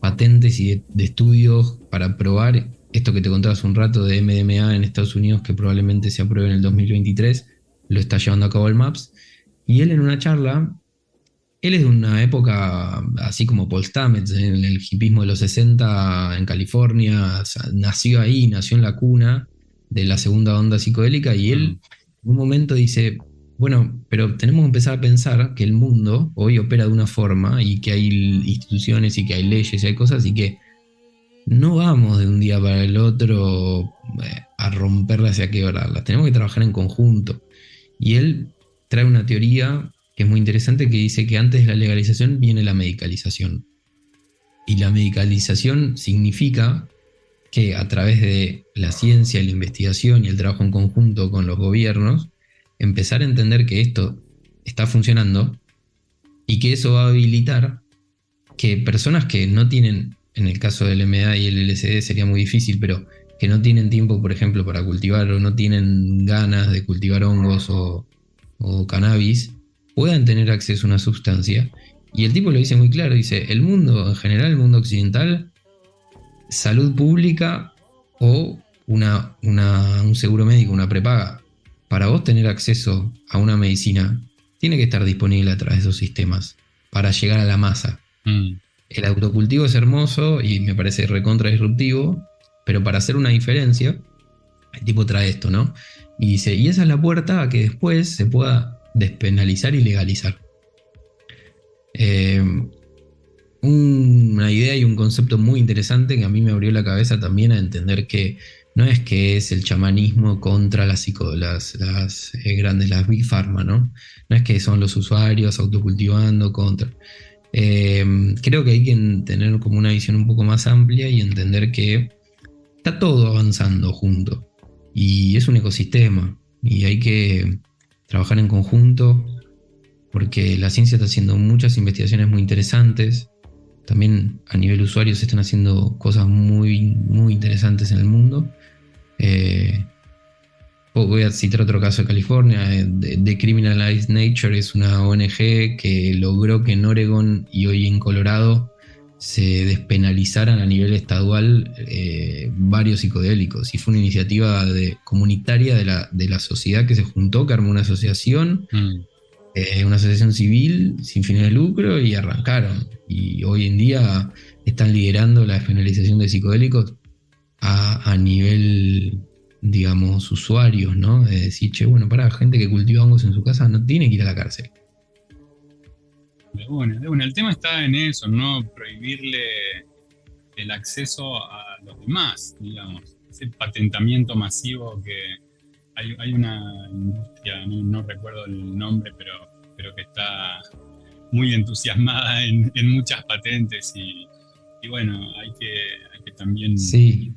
[SPEAKER 12] patentes y de estudios para probar esto que te contaba hace un rato de MDMA en Estados Unidos, que probablemente se apruebe en el 2023, lo está llevando a cabo el MAPS. Y él en una charla, él es de una época así como Paul Stamets, en el hipismo de los 60 en California, nació ahí, nació en la cuna de la segunda onda psicodélica, y él en un momento dice, bueno, pero tenemos que empezar a pensar que el mundo hoy opera de una forma y que hay instituciones y que hay leyes y hay cosas, y que no vamos de un día para el otro a romperlas y a quebrarlas, tenemos que trabajar en conjunto. Y él trae una teoría que es muy interesante, que dice que antes de la legalización viene la medicalización. Y la medicalización significa que a través de la ciencia, la investigación y el trabajo en conjunto con los gobiernos, empezar a entender que esto está funcionando y que eso va a habilitar que personas que no tienen, en el caso del MDA y el LSD sería muy difícil, pero que no tienen tiempo, por ejemplo, para cultivar, o no tienen ganas de cultivar hongos o cannabis, puedan tener acceso a una sustancia. Y el tipo lo dice muy claro, dice, el mundo en general, el mundo occidental, salud pública o un seguro médico, una prepaga, para vos tener acceso a una medicina, tiene que estar disponible a través de esos sistemas para llegar a la masa. El autocultivo es hermoso y me parece recontra disruptivo, pero para hacer una diferencia, el tipo trae esto, ¿no? Y dice, y esa es la puerta a que después se pueda despenalizar y legalizar. Una idea y un concepto muy interesante que a mí me abrió la cabeza también a entender que no es que es el chamanismo contra las grandes, las Big Pharma, ¿no? No es que son los usuarios autocultivando contra. Creo que hay que tener como una visión un poco más amplia y entender que está todo avanzando junto. Y es un ecosistema. Y hay que trabajar en conjunto porque la ciencia está haciendo muchas investigaciones muy interesantes. También a nivel usuario se están haciendo cosas muy, muy interesantes en el mundo. Voy a citar otro caso de California. Decriminalize Nature es una ONG que logró que en Oregon y hoy en Colorado se despenalizaran a nivel estadual varios psicodélicos, y fue una iniciativa comunitaria de la sociedad que se juntó, que armó una asociación, una asociación civil sin fines de lucro, y arrancaron, y hoy en día están liderando la despenalización de psicodélicos a nivel, digamos, usuarios, ¿no? De decir, che, bueno, para gente que cultiva hongos en su casa no tiene que ir a la cárcel.
[SPEAKER 4] De una. El tema está en eso, no prohibirle el acceso a los demás, digamos. Ese patentamiento masivo que hay una industria, no recuerdo el nombre, pero que está muy entusiasmada en muchas patentes y bueno, hay que también...
[SPEAKER 12] Sí,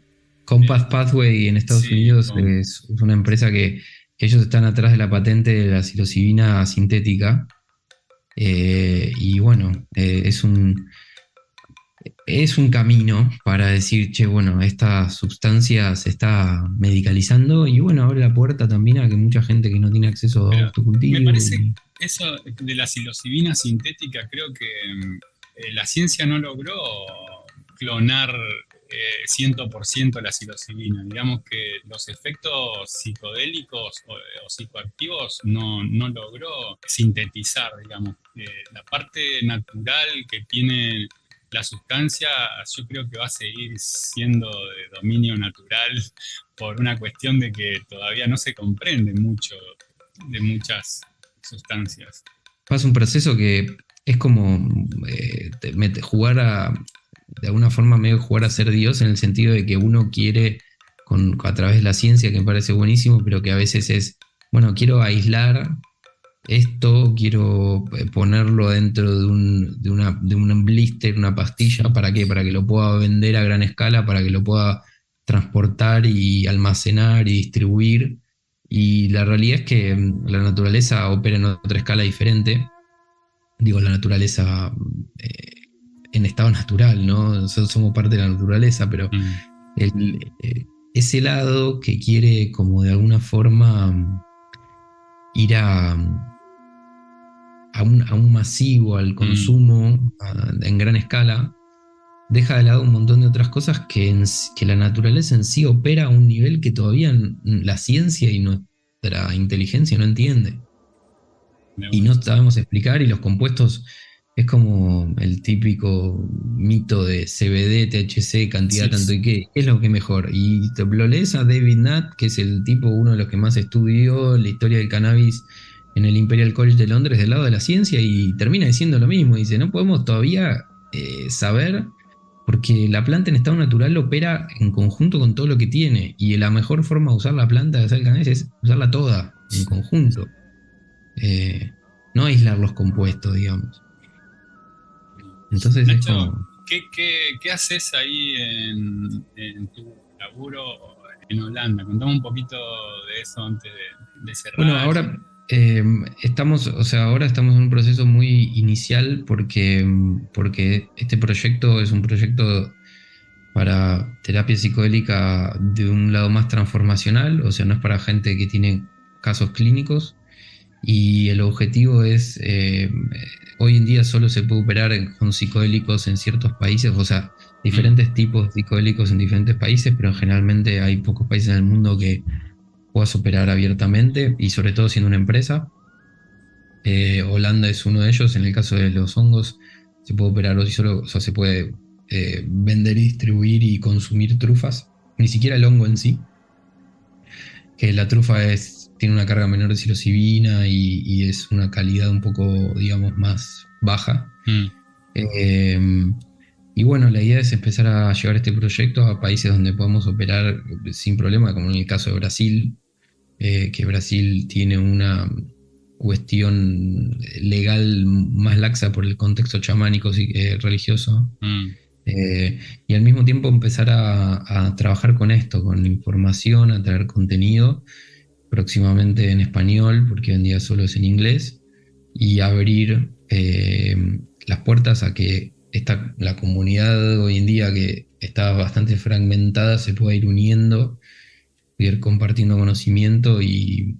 [SPEAKER 12] Compass Pathway en Estados Unidos es una empresa que ellos están atrás de la patente de la psilocibina sintética. Y bueno, es un camino para decir, che, bueno, esta sustancia se está medicalizando, y bueno, abre la puerta también a que mucha gente que no tiene acceso a autocultivo.
[SPEAKER 4] Me parece eso de la psilocibina sintética, creo que la ciencia no logró clonar 100% la psilocibina. Digamos que los efectos psicodélicos o psicoactivos no logró sintetizar, digamos. La parte natural que tiene la sustancia, yo creo que va a seguir siendo de dominio natural por una cuestión de que todavía no se comprende mucho de muchas sustancias.
[SPEAKER 12] Pasa un proceso que es como de alguna forma medio jugar a ser Dios, en el sentido de que uno quiere, a través de la ciencia, que me parece buenísimo, pero que a veces es, bueno, quiero aislar esto, quiero ponerlo dentro de un blister, una pastilla. ¿Para qué? Para que lo pueda vender a gran escala, para que lo pueda transportar y almacenar y distribuir. Y la realidad es que la naturaleza opera en otra escala diferente. Digo, la naturaleza en estado natural, ¿no? Nosotros somos parte de la naturaleza, pero ese lado que quiere como de alguna forma ir a un masivo, al consumo en gran escala, deja de lado un montón de otras cosas que la naturaleza en sí opera a un nivel que todavía la ciencia y nuestra inteligencia no entiende. Y no sabemos explicar, y los compuestos es como el típico mito de CBD, THC, cantidad tanto y qué es lo que es mejor. Y lo lees a David Nutt, que es el tipo, uno de los que más estudió la historia del cannabis en el Imperial College de Londres, del lado de la ciencia, y termina diciendo lo mismo. Dice, no podemos todavía saber, porque la planta en estado natural opera en conjunto con todo lo que tiene, y la mejor forma de usar la planta de hacer cannabis es usarla toda, en conjunto. No aislar los compuestos, digamos. Entonces,
[SPEAKER 4] Nacho, ¿qué haces ahí en tu laburo en Holanda? Contame un poquito de eso antes de cerrar.
[SPEAKER 12] Bueno, ahora estamos en un proceso muy inicial porque este proyecto es un proyecto para terapia psicodélica de un lado más transformacional, o sea, no es para gente que tiene casos clínicos. Y el objetivo es, hoy en día solo se puede operar con psicodélicos en ciertos países, o sea, diferentes tipos de psicodélicos en diferentes países, pero generalmente hay pocos países en el mundo que puedas operar abiertamente, y sobre todo siendo una empresa. Holanda es uno de ellos. En el caso de los hongos se puede operar hoy solo, o sea, se puede vender y distribuir y consumir trufas, ni siquiera el hongo en sí, que la trufa tiene una carga menor de psilocibina y es una calidad un poco, digamos, más baja. Y bueno, la idea es empezar a llevar este proyecto a países donde podamos operar sin problema, como en el caso de Brasil, que Brasil tiene una cuestión legal más laxa por el contexto chamánico religioso. Y al mismo tiempo empezar a trabajar con esto, con información, a traer contenido, próximamente en español, porque hoy en día solo es en inglés, y abrir las puertas a que la comunidad hoy en día, que está bastante fragmentada, se pueda ir uniendo, ir compartiendo conocimiento y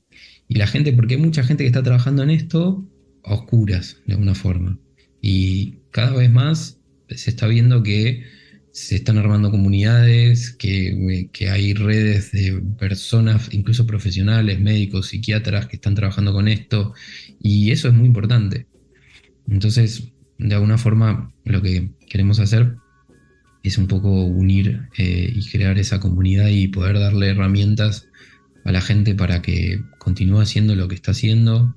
[SPEAKER 12] la gente, porque hay mucha gente que está trabajando en esto a oscuras, de alguna forma. Y cada vez más se está viendo que se están armando comunidades, que hay redes de personas, incluso profesionales, médicos, psiquiatras, que están trabajando con esto, y eso es muy importante. Entonces, de alguna forma, lo que queremos hacer es un poco unir y crear esa comunidad y poder darle herramientas a la gente para que continúe haciendo lo que está haciendo,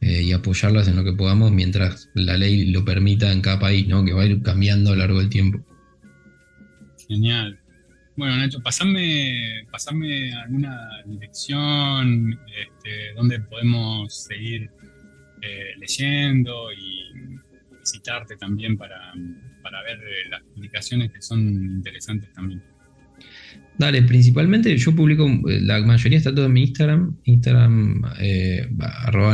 [SPEAKER 12] y apoyarlas en lo que podamos mientras la ley lo permita en cada país, ¿no? Que va a ir cambiando a lo largo del tiempo.
[SPEAKER 4] Genial. Bueno, Nacho, pasame alguna dirección donde podemos seguir leyendo y visitarte también para ver las publicaciones que son interesantes también.
[SPEAKER 12] Dale, principalmente yo publico, la mayoría está todo en mi Instagram,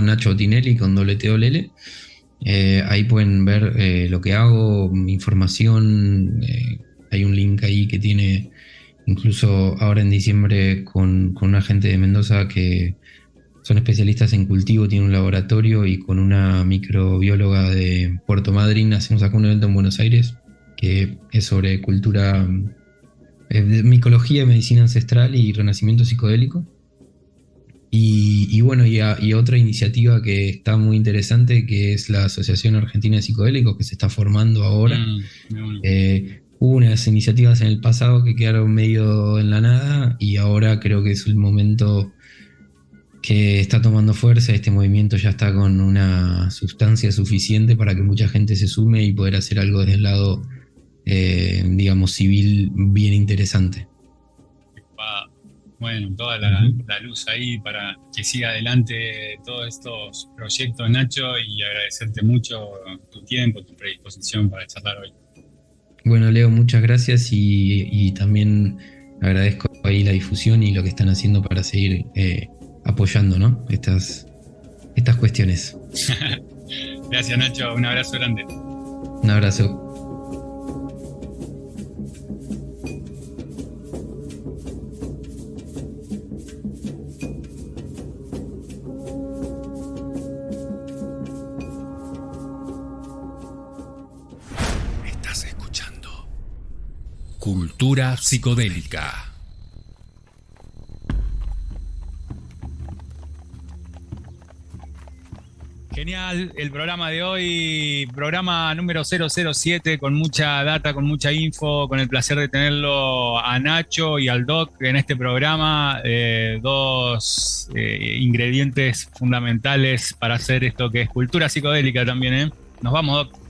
[SPEAKER 12] @NachoTinelli con doble. Ahí pueden ver lo que hago, mi información. Hay un link ahí que tiene, incluso ahora en diciembre, con una gente de Mendoza que son especialistas en cultivo, tiene un laboratorio, y con una microbióloga de Puerto Madryn hacemos acá un evento en Buenos Aires que es sobre cultura, de micología, medicina ancestral y renacimiento psicodélico. Y bueno, y otra iniciativa que está muy interesante, que es la Asociación Argentina de Psicodélicos, que se está formando ahora. Hubo unas iniciativas en el pasado que quedaron medio en la nada, y ahora creo que es el momento que está tomando fuerza. Este movimiento ya está con una sustancia suficiente para que mucha gente se sume y poder hacer algo desde el lado, digamos, civil, bien interesante.
[SPEAKER 4] Bueno, toda la luz ahí para que siga adelante todos estos proyectos, Nacho, y agradecerte mucho tu tiempo, tu predisposición para charlar hoy.
[SPEAKER 12] Bueno, Leo, muchas gracias, y también agradezco ahí la difusión y lo que están haciendo para seguir apoyando, ¿no? estas cuestiones.
[SPEAKER 4] Gracias, Nacho, un abrazo grande.
[SPEAKER 12] Un abrazo.
[SPEAKER 2] Cultura psicodélica.
[SPEAKER 4] Genial, el programa de hoy, programa número 007, con mucha data, con mucha info, con el placer de tenerlo a Nacho y al Doc en este programa, dos ingredientes fundamentales para hacer esto que es cultura psicodélica también, ¿eh? Nos vamos, Doc.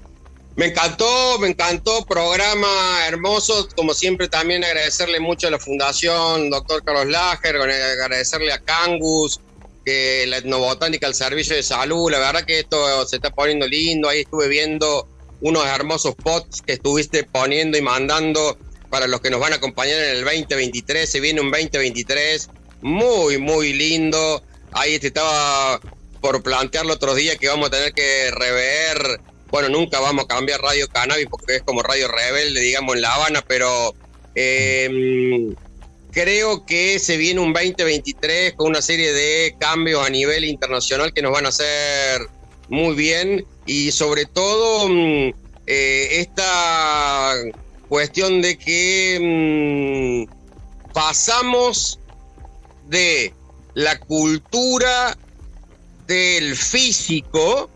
[SPEAKER 5] Me encantó, programa hermoso, como siempre también agradecerle mucho a la Fundación Dr. Carlos Lager, agradecerle a Cangus, que la etnobotánica al servicio de salud. La verdad que esto se está poniendo lindo. Ahí estuve viendo unos hermosos posts que estuviste poniendo y mandando para los que nos van a acompañar en el 2023. Se viene un 2023 muy, muy lindo. Ahí te estaba por plantearlo otros días que vamos a tener que rever. Bueno, nunca vamos a cambiar Radio Cannabis porque es como Radio Rebelde, digamos, en La Habana, pero creo que se viene un 2023 con una serie de cambios a nivel internacional que nos van a hacer muy bien, y sobre todo esta cuestión de que pasamos de la cultura del físico,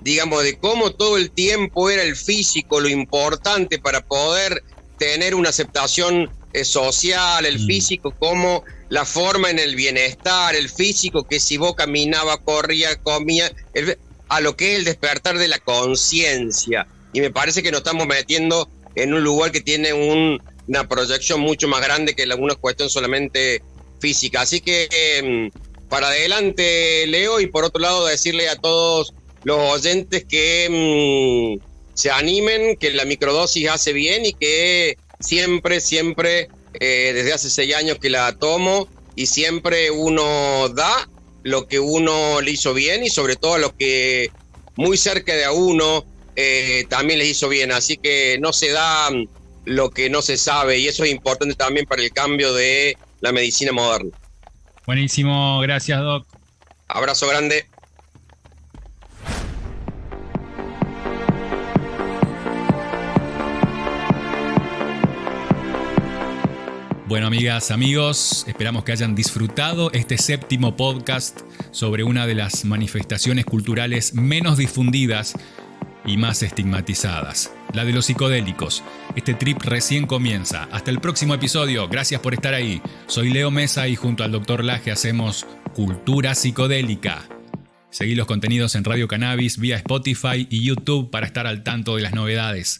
[SPEAKER 5] digamos, de cómo todo el tiempo era el físico lo importante para poder tener una aceptación social, el físico como la forma en el bienestar, el físico que si vos caminabas, corría, comía, a lo que es el despertar de la conciencia. Y me parece que nos estamos metiendo en un lugar que tiene una proyección mucho más grande que alguna cuestión solamente física. Así que para adelante, Leo, y por otro lado decirle a todos los oyentes que se animen, que la microdosis hace bien y que siempre, desde hace 6 años que la tomo, y siempre uno da lo que uno le hizo bien, y sobre todo a los que muy cerca de a uno, también les hizo bien. Así que no se da lo que no se sabe, y eso es importante también para el cambio de la medicina moderna.
[SPEAKER 4] Buenísimo, gracias, Doc.
[SPEAKER 5] Abrazo grande.
[SPEAKER 2] Bueno, amigas, amigos, esperamos que hayan disfrutado este 7º podcast sobre una de las manifestaciones culturales menos difundidas y más estigmatizadas, la de los psicodélicos. Este trip recién comienza. Hasta el próximo episodio. Gracias por estar ahí. Soy Leo Mesa y junto al Dr. Laje hacemos Cultura Psicodélica. Seguí los contenidos en Radio Cannabis vía Spotify y YouTube para estar al tanto de las novedades.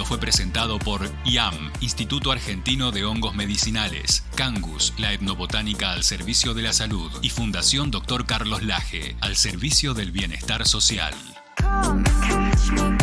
[SPEAKER 2] Fue presentado por IAM, Instituto Argentino de Hongos Medicinales, Cangus, la etnobotánica al servicio de la salud, y Fundación Dr. Carlos Laje, al servicio del bienestar social. Come and catch me.